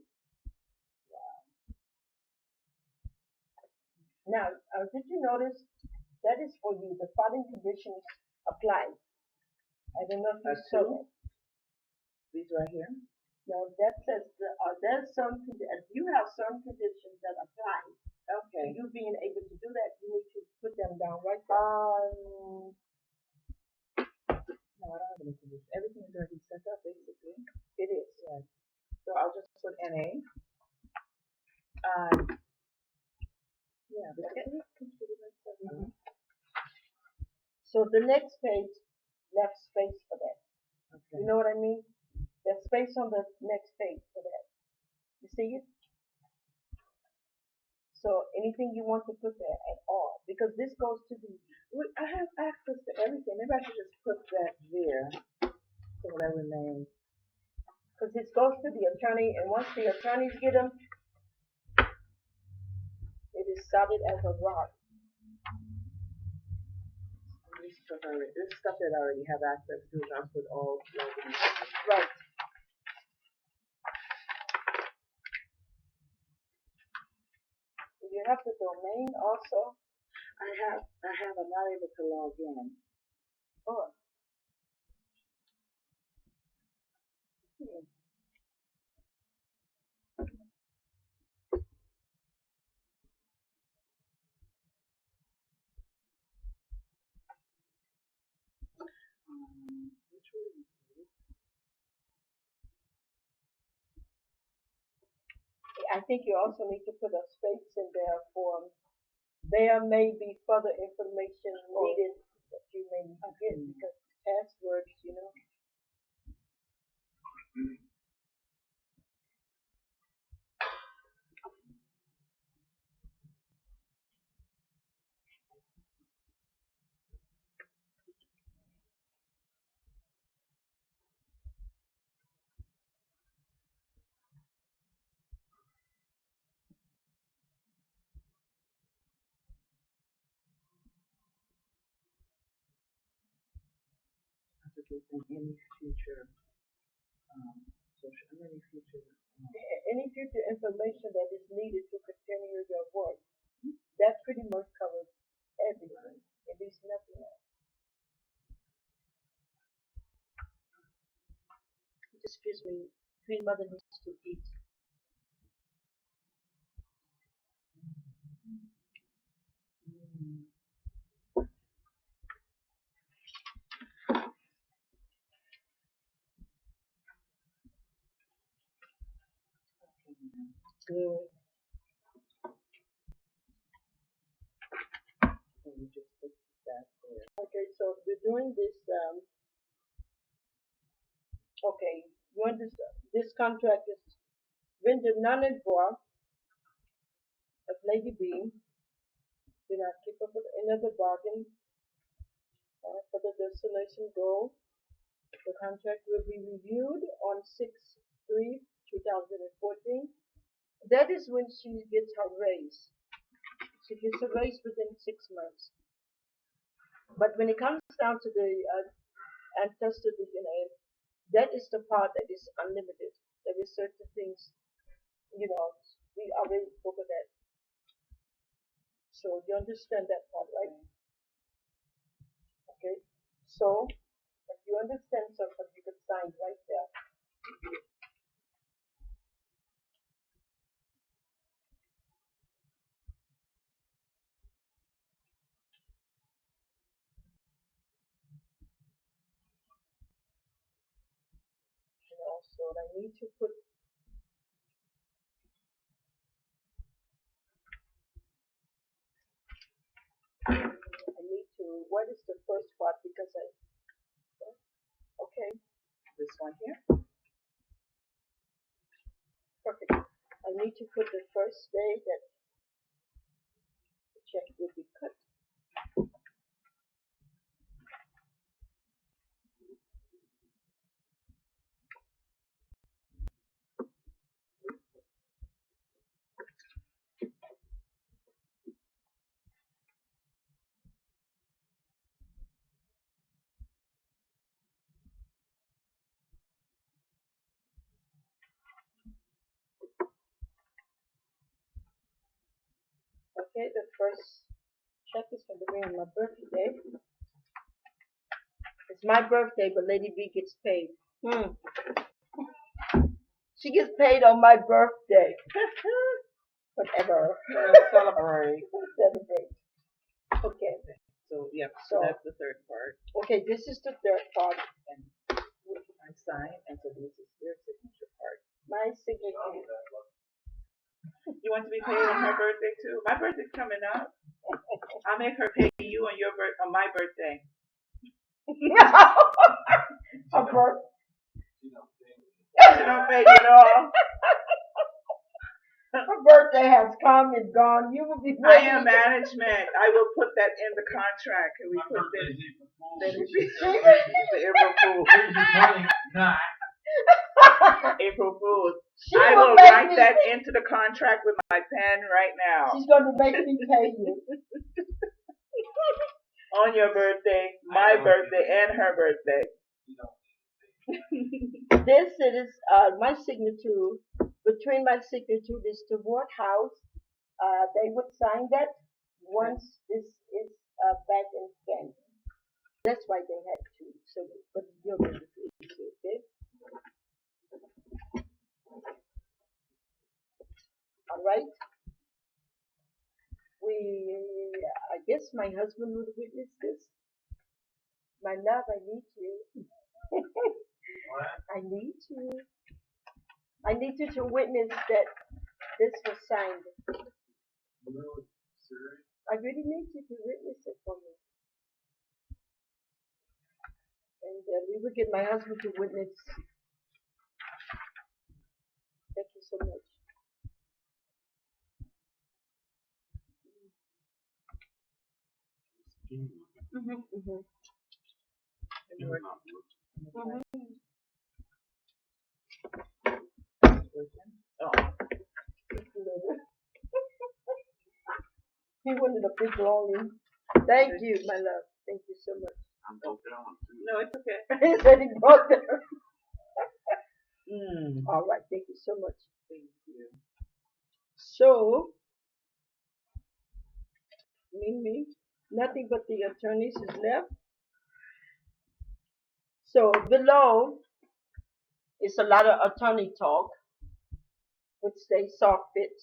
Now, did you notice that is for you? The following conditions apply. I don't know if you That's saw two? that. These right here. No, that says there's some. You have some conditions that apply. Okay. You being able to do that, you need to put them down right there. No, I don't have any conditions. Everything is already set up, basically. It is. Yes. So I'll just put NA. Yeah, this is pretty much set up. So the next page left space for that. Okay. You know what I mean? There's space on the next page for that. You see it? So anything you want to put there at all, because this goes to the. I have access to everything. Maybe I should just put that there. So that remains. Because this goes to the attorney, and once the attorneys get them, it is solid as a rock. This stuff that I already have access to, I'll put all logins. Right. You have the domain also. I'm not able to log in. Oh. Which one? I think you also need to put a space in there for there may be further information needed that you may need to get because passwords, you know. Any future any future Any future information that is needed to continue your work, that pretty much covers everything. It leaves nothing else. Excuse me, Queen Mother needs to eat. good. So we just put that there. Okay, so we're doing this. Okay, doing this contract is rendered non and void of Lady B. Do not keep up with any other bargain for the destination goal. The contract will be reviewed on 6/3/2014. That is when she gets her raise. She gets a raise within 6 months. But when it comes down to the ancestor DNA, that is the part that is unlimited. There is certain things, you know, we already spoke of that. So you understand that part, right? Okay. So if you understand something, you could sign right there. So I need to put. I need to. What is the first part? Because I. Okay. This one here. Perfect. I need to put the first day that the check will be cut. Okay, the first check is going to be on my birthday. It's my birthday, but Lady B gets paid. She gets paid on my birthday. Whatever. Celebrate. Celebrate. Okay. So yeah, so that's the third part. Okay, this is the third part. And I sign, and so this is your signature part. My signature. You want to be paid on her birthday too? My birthday's coming up. I'll make her pay you on on my birthday. Her birthday. She don't pay you all. Her birthday has come and gone. You will be. I am management. I will put that in the contract. Can we put this? April Fool. April Fool. I will write that into the contract with my pen right now. She's going to make me pay you. On your birthday, my birthday, and her birthday. This is my signature. Between my signature is the word house. They would sign that once this is back in Canada. That's why they had to. So, but you're going to do it, okay? All right. I guess my husband would witness this. My love, I need you. I need you. I need you to witness that this was signed. I really need you to witness it for me. And we will get my husband to witness. Thank you so much. He wanted a big longing. Thank you, my love. Thank you so much. No, it's okay. He said he brought there. All right, thank you so much. Thank you. So, me, nothing but the attorneys is left. So below is a lot of attorney talk, which they saw fit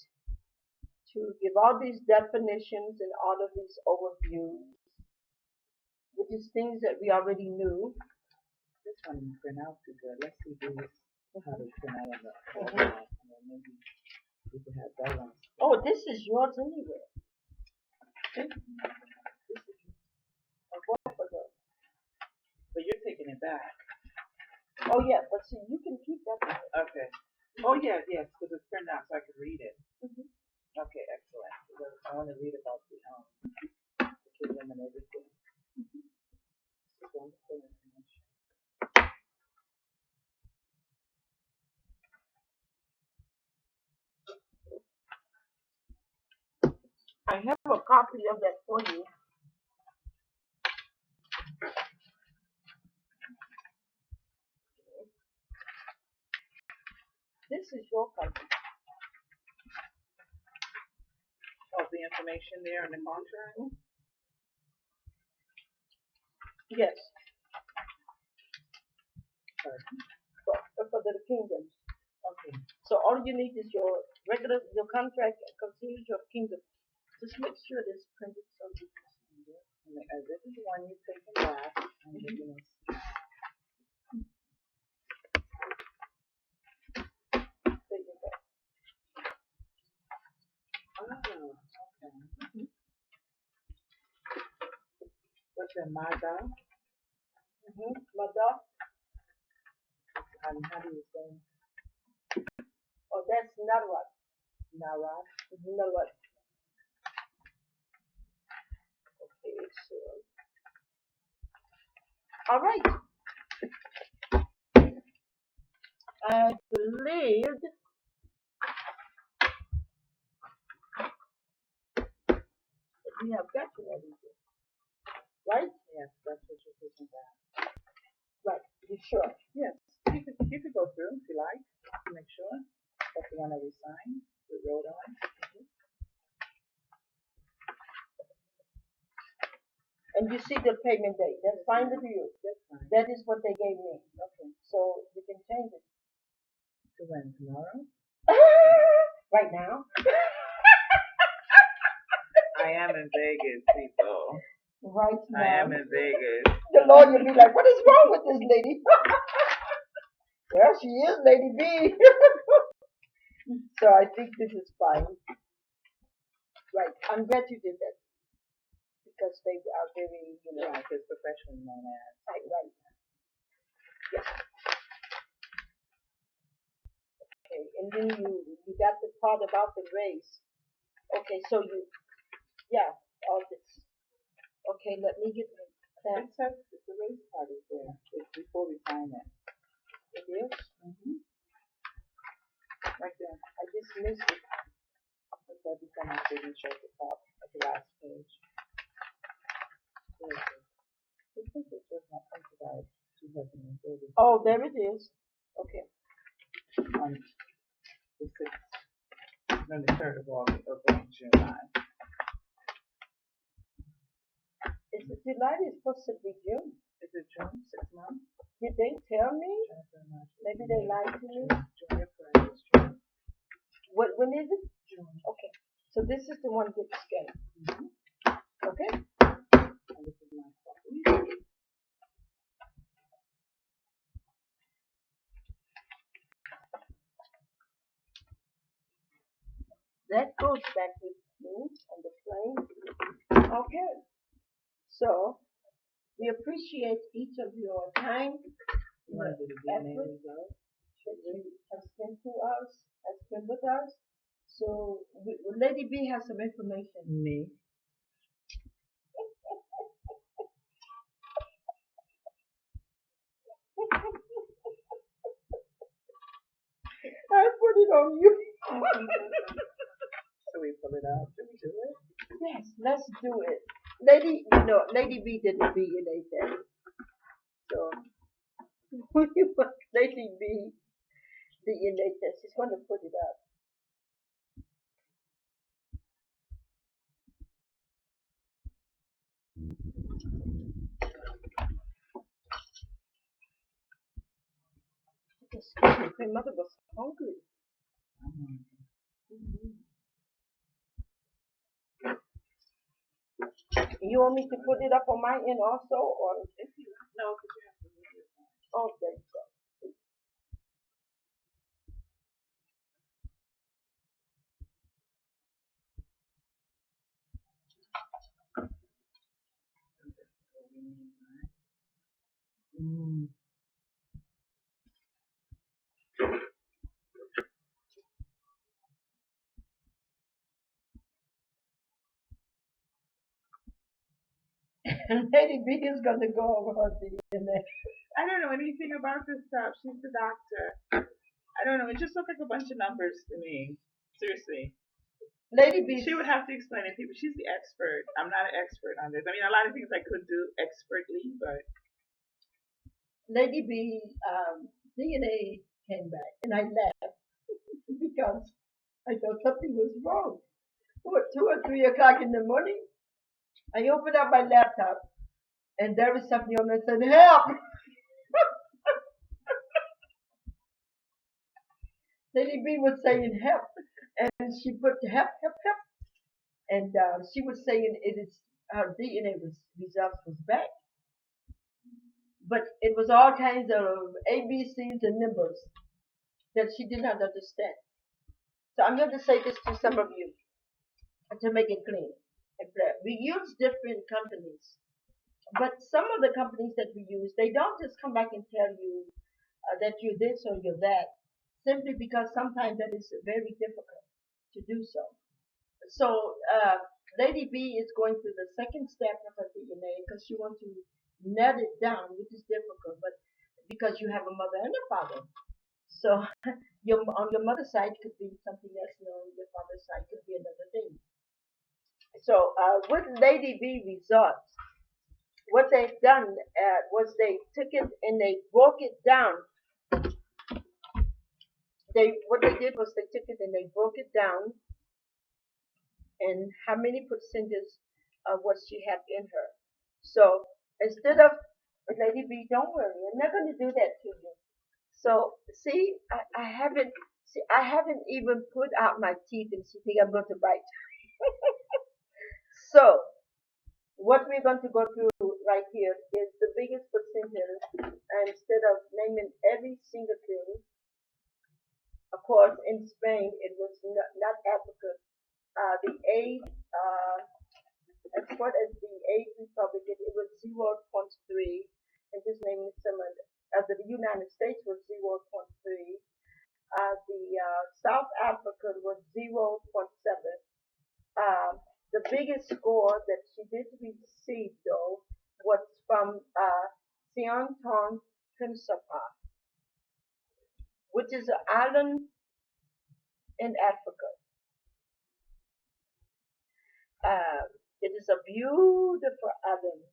to give all these definitions and all of these overviews, which is things that we already knew. This one didn't print out too good. Let's see how they print out on the and then maybe we can have that one. Oh, this is yours anyway. This is But you're taking it back. Oh yeah, but see, you can keep that one. Okay. Oh yes, because it's printed out so I can read it. Okay, excellent. I want to read about the curriculum and everything. This is wonderful information. I have a copy of that for you. This is your copy. the information there in the contract? Yes, Sorry. for the kingdoms. Okay. So all you need is your contract contains your kingdom. Just make sure it's printed so you can see it. This is the one you've taken back. And you're gonna see. There you go. Oh, okay. What's your Mada? Mother. How do you say? Oh, that's not what. Narad? Not what. Okay, so. All right. I believe we have got to everything. Right? Yes, that's what you're taking back. Right. You sure? Yes. You could go through if you like to make sure. That's the one that we signed, we wrote on. And you see the payment date. That's fine with you. That's fine. That is what they gave me. Okay. So you can change it. To when? Tomorrow? Right now? I am in Vegas, people. Right now. I am in Vegas. The lawyer will be like, what is wrong with this lady? Well, she is Lady B. So I think this is fine. Right. I'm glad you did that. Because they are very, Yeah, because professional known as. right. Yes. Okay. And then you got the part about the race. Okay, so all this. Okay, let me get that. It says the race part is there. It's before we sign it. It is? Right there. I just missed it. It's every time I didn't show the top at the last page. Where is it? It says it was not printed out 2030. Oh, there it is. Okay. On the 6th. No, the 3rd of August of July. Is it July? It's supposed to be June. Is it June? 6 months? Did they tell me? Maybe they lied to me. June. When is it? June. Okay. So this is the one that scanned. Okay? And this is my copy. That goes back with me on the plane. Okay. So we appreciate each of your time, You want to do the DNA result? that you have spent to us, have spent with us. So Lady B has some information. Me. I put it on you. So we pull it out. Should we do it? Yes, let's do it. Lady B did the DNA test. So when you put Lady B DNA test, she's going to put it up. Excuse me, my mother was hungry. You want me to put it up on my end also, or If you no, because you have to move your phone. okay? Lady B is gonna go over her DNA. I don't know anything about this stuff. She's the doctor. I don't know. It just looked like a bunch of numbers to me. Seriously. Lady B. She would have to explain it to people. She's the expert. I'm not an expert on this. I mean, a lot of things I could do expertly, but. Lady B DNA came back, and I laughed because I thought something was wrong. What, 2 or 3 o'clock in the morning? I opened up my laptop and there was something on there that said, help! Lady B was saying help. And she put help, help, help. And she was saying it is her DNA results was back. But it was all kinds of ABCs and numbers that she did not understand. So I'm going to say this to some of you to make it clear and clear. We use different companies, but some of the companies that we use, they don't just come back and tell you that you're this or you're that, simply because sometimes that is very difficult to do so. So Lady B is going through the second step of her DNA because she wants to net it down, which is difficult, but because you have a mother and a father. So on your mother's side could be something else, on your father's side could be another thing. So with Lady B results, what they've done was they took it and they broke it down. What they did was they took it and they broke it down and how many percentage of what she had in her. So instead of Lady B, don't worry, I'm not going to do that to you. So see, I haven't even put out my teeth and she think I'm going to bite. So what we're going to go through right here is the biggest percentage. And instead of naming every single thing, of course, in Spain it was not Africa. The aid, as far as the aid republic, it was 0.3, and just naming some of the United States was 0.3. The South Africa was 0.7. The biggest score that she did receive, though, was from Sianton Principa, which is an island in Africa. It is a beautiful island.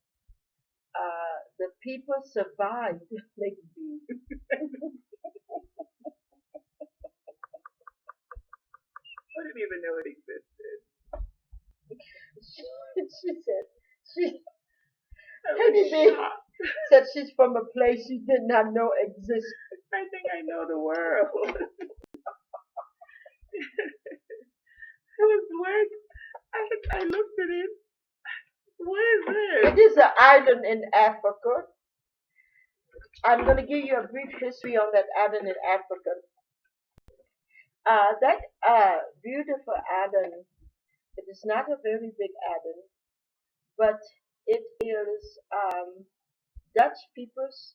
The people survived, like me. I didn't even know it existed. She said, she, I Lady was B shocked. said she's from a place she did not know existed. I think I know the world. It was what? I looked at it. What is It this? is an island in Africa. I'm going to give you a brief history on that island in Africa. That beautiful island, it is not a very big island, but it is Dutch peoples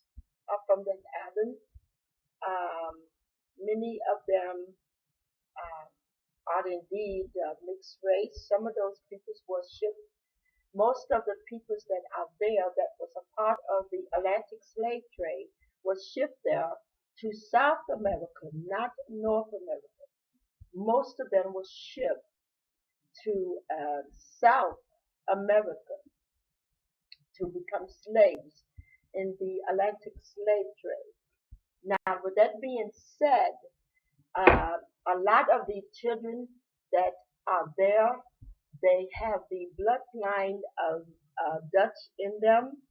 are from that island. Um, Many of them uh, are indeed mixed race. Some of those peoples were shipped. Most of the peoples that are there that was a part of the Atlantic slave trade was shipped there to South America, not North America. Most of them was shipped to South America to become slaves in the Atlantic slave trade. Now, with that being said, a lot of the children that are there, they have the bloodline of Dutch in them.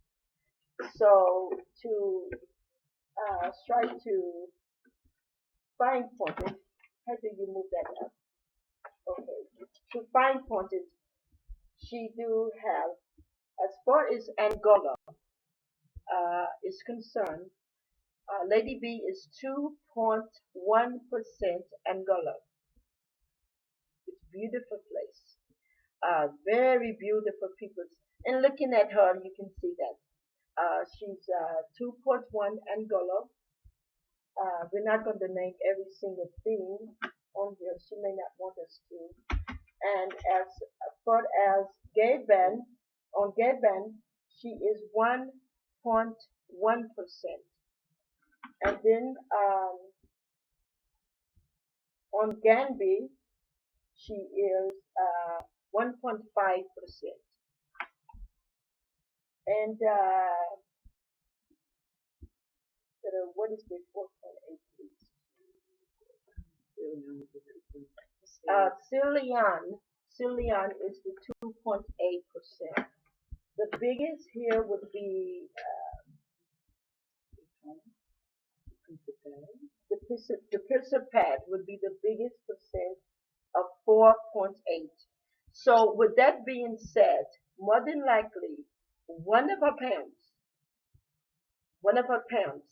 So to try to fine point it, how do you move that up? Okay. To fine point it, she do have, as far as Angola is concerned, Lady B is 2.1% Angola. It's a beautiful place. Very beautiful people. And looking at her, you can see that. She's 2.1 Angola. We're not going to name every single thing on here. She may not want us to. And as far as Gaban, on Gaban, she is 1.1%. And then on Ganby, she is 1.5%. And what is the 4.8, please? Cillian. Cillian is the 2.8%. The biggest here would be the Principad would be the biggest percent of 4.8. So with that being said, more than likely, one of our parents, one of our parents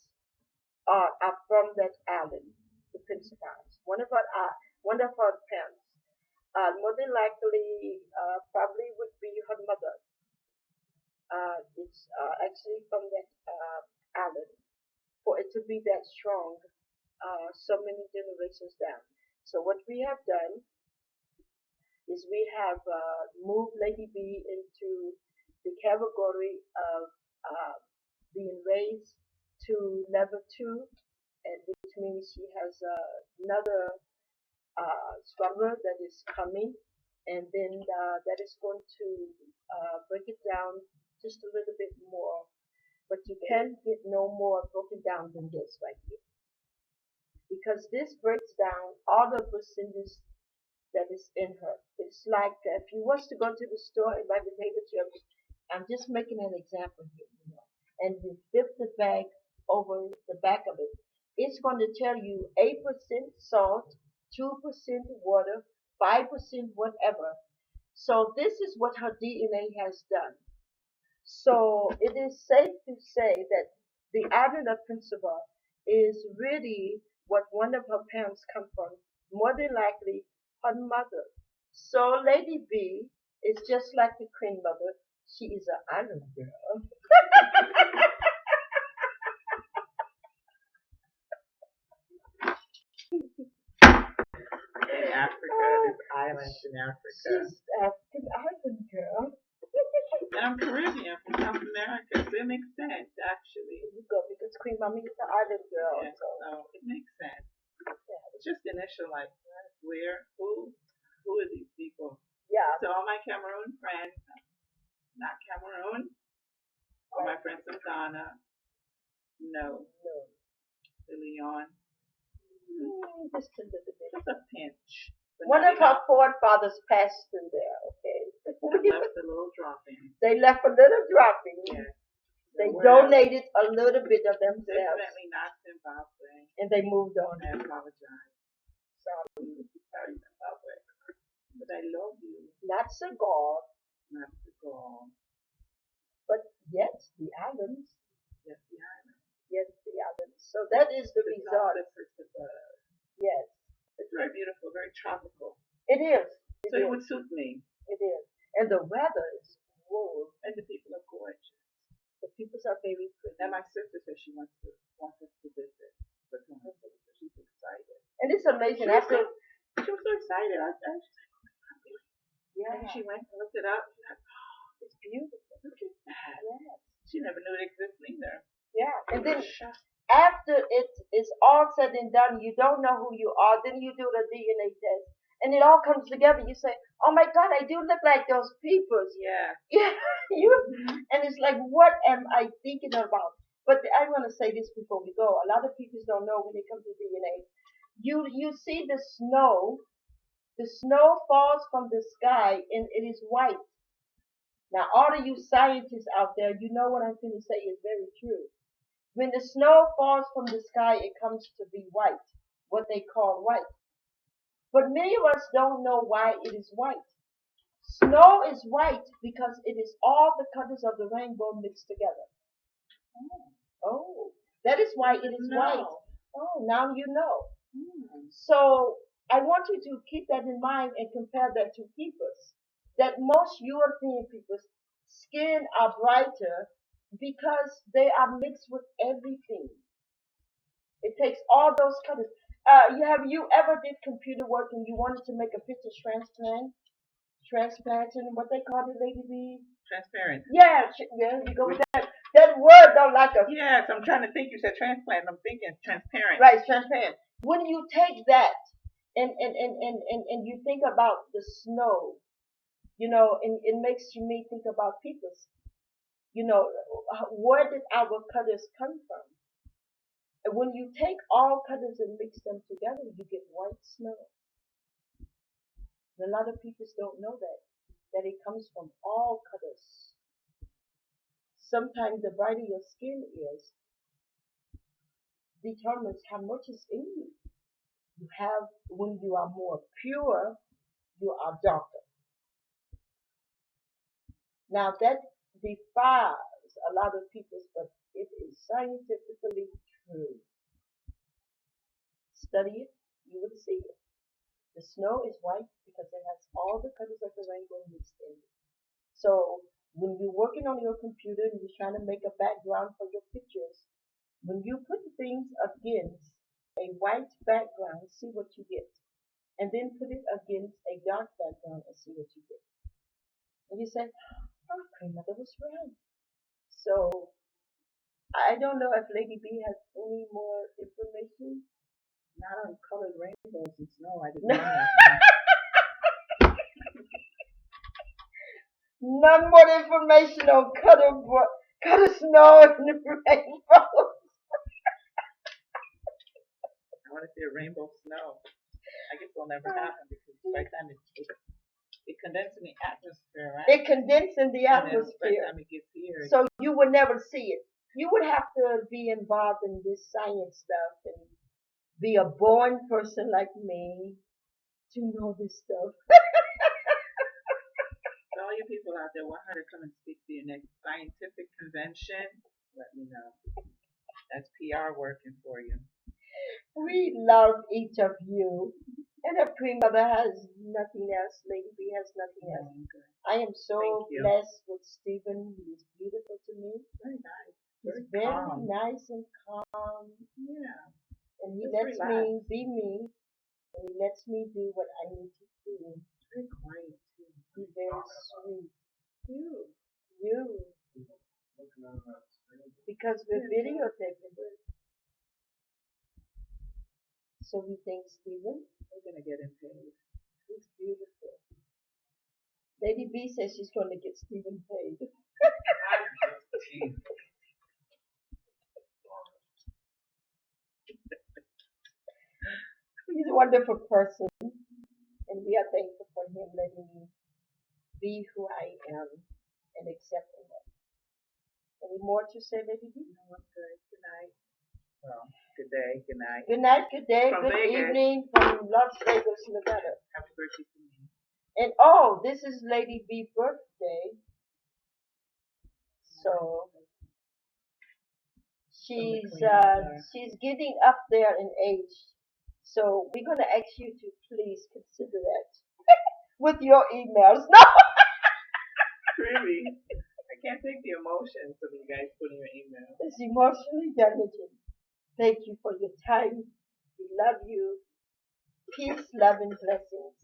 are from that island, the Principals. One of our parents, more than likely, probably would be her mother. It's actually from that island for it to be that strong so many generations down. So what we have done is we have moved Lady B into the category of uh, being raised to level 2, and which means she has another struggle that is coming, and then that is going to break it down just a little bit more. But you can't get no more broken down than this right here, because this breaks down all the percentages that is in her. It's like if you was to go to the store and buy potato chips, I'm just making an example here, and you flip the bag over the back of it, it's going to tell you 8% salt, 2% water, 5% whatever. So this is what her DNA has done. So it is safe to say that the Adela principle is really what one of her parents come from, more than likely her mother. So Lady B is just like the Queen Mother. She is an island girl. In Africa, there's islands in Africa. She's African island girl. And I'm Caribbean from South America, so it makes sense actually. There you go, because Queen Mommy is an island girl. Yeah, So so it makes sense. yeah, It's just initial like where, who are these people? yeah, So all my Cameroon friends, not Cameroon, all my friends from Ghana, no. no. De Leon, Just a little bit. just a pinch. But One not of her enough. forefathers passed through there, okay? I left a little dropping. They left a little dropping. Yeah. They So where donated a little bit of themselves, definitely not Zimbabwe. and they moved on. I apologize. Sorry. Sorry, Zimbabwe. But I love you. Not Senegal, Not the goal. but yes, the islands. Yes, the island. Yes, the islands. So that is the The result. Yes, It's very beautiful, very tropical. it is. So it would suit me. It is. And the weather is warm. And the people are gorgeous. The people are very pretty. And my sister says she wants us to visit. But she's excited. And it's amazing. She was After, She was so excited. I was like, yeah, and she went and looked it up. She's like, oh, it's beautiful. look at that. Yes. She never knew it existed either. Yeah. And then Shocked. after it is all said and done, you don't know who you are. Then you do the DNA test, and it all comes together. You say, "Oh my God, I do look like those people." Yeah. Yeah, you. And it's like, what am I thinking about? But I want to say this before we go. A lot of people don't know when it comes to DNA. You see the snow. The snow falls from the sky and it is white. Now, all of you scientists out there, you know what I'm going to say is very true. When the snow falls from the sky, it comes to be white, what they call white. But many of us don't know why it is white. Snow is white because it is all the colors of the rainbow mixed together. Oh, that is why it is white. Oh, now you know. So I want you to keep that in mind and compare that to people's. That most European people's skin are brighter because they are mixed with everything. It takes all those colors. Have you ever did computer work and you wanted to make a picture transplanting, what they call it, Lady B? Transparent. Yeah, yeah, you go with that. That word don't like us. Yes, I'm trying to think. You said transplant. I'm thinking transparent. Right, transparent. When you take that and you think about the snow, and it makes me think about people's, where did our colors come from? And when you take all colors and mix them together, you get white snow. And a lot of people don't know that it comes from all colors. Sometimes the brighter your skin is determines how much is in you. You have, when you are more pure, you are darker. Now that defies a lot of people, but it is scientifically true. Study it, you will see it. The snow is white because it has all the colors of the rainbow mixed in it. So when you're working on your computer and you're trying to make a background for your pictures, when you put things against a white background, see what you get. And then put it against a dark background and see what you get. And you say, oh, grandmother was right. So I don't know if Lady B has any more information. Not on colored rainbows and snow. I didn't know that. None more information on color snow and rainbows. I want to see a rainbow snow. I guess it'll never happen because by the time it condenses in the atmosphere, right? It condenses in the And then by the atmosphere. time it gets here, So you would never see it. You would have to be involved in this science stuff and be a born person like me to know this stuff. so all you people out there want her to come and speak to your next scientific convention, let me know. That's PR working for you. We love each of you. And if Queen Mother has nothing else, Lady B has nothing else. Okay. I am so Thank you. blessed with Stephen. He is beautiful to me. Very nice. He's Very very calm. nice and calm. Yeah. And he Just lets me relax. be me. And he lets me do what I need to do. Very quiet too. He's very sweet. You. You. Because we're videotaping it. So we thank Stephen. We're gonna get him paid. He's beautiful. Lady B says she's going to get Stephen paid. He's a wonderful person, and we are thankful for him letting me be who I am and accepting it. Any more to say, Lady B? No, I'm good. Good night. Well, good day. Good night. Good night, good day, From good Vegas. evening from Las Vegas, Nevada. Happy birthday to me. And oh, this is Lady B's birthday. So she's getting up there in age. So we're gonna ask you to please consider that with your emails. No, Really? I can't take the emotions of you guys putting your email. it's emotionally damaging. Thank you for your time. We love you. Peace, love, and blessings.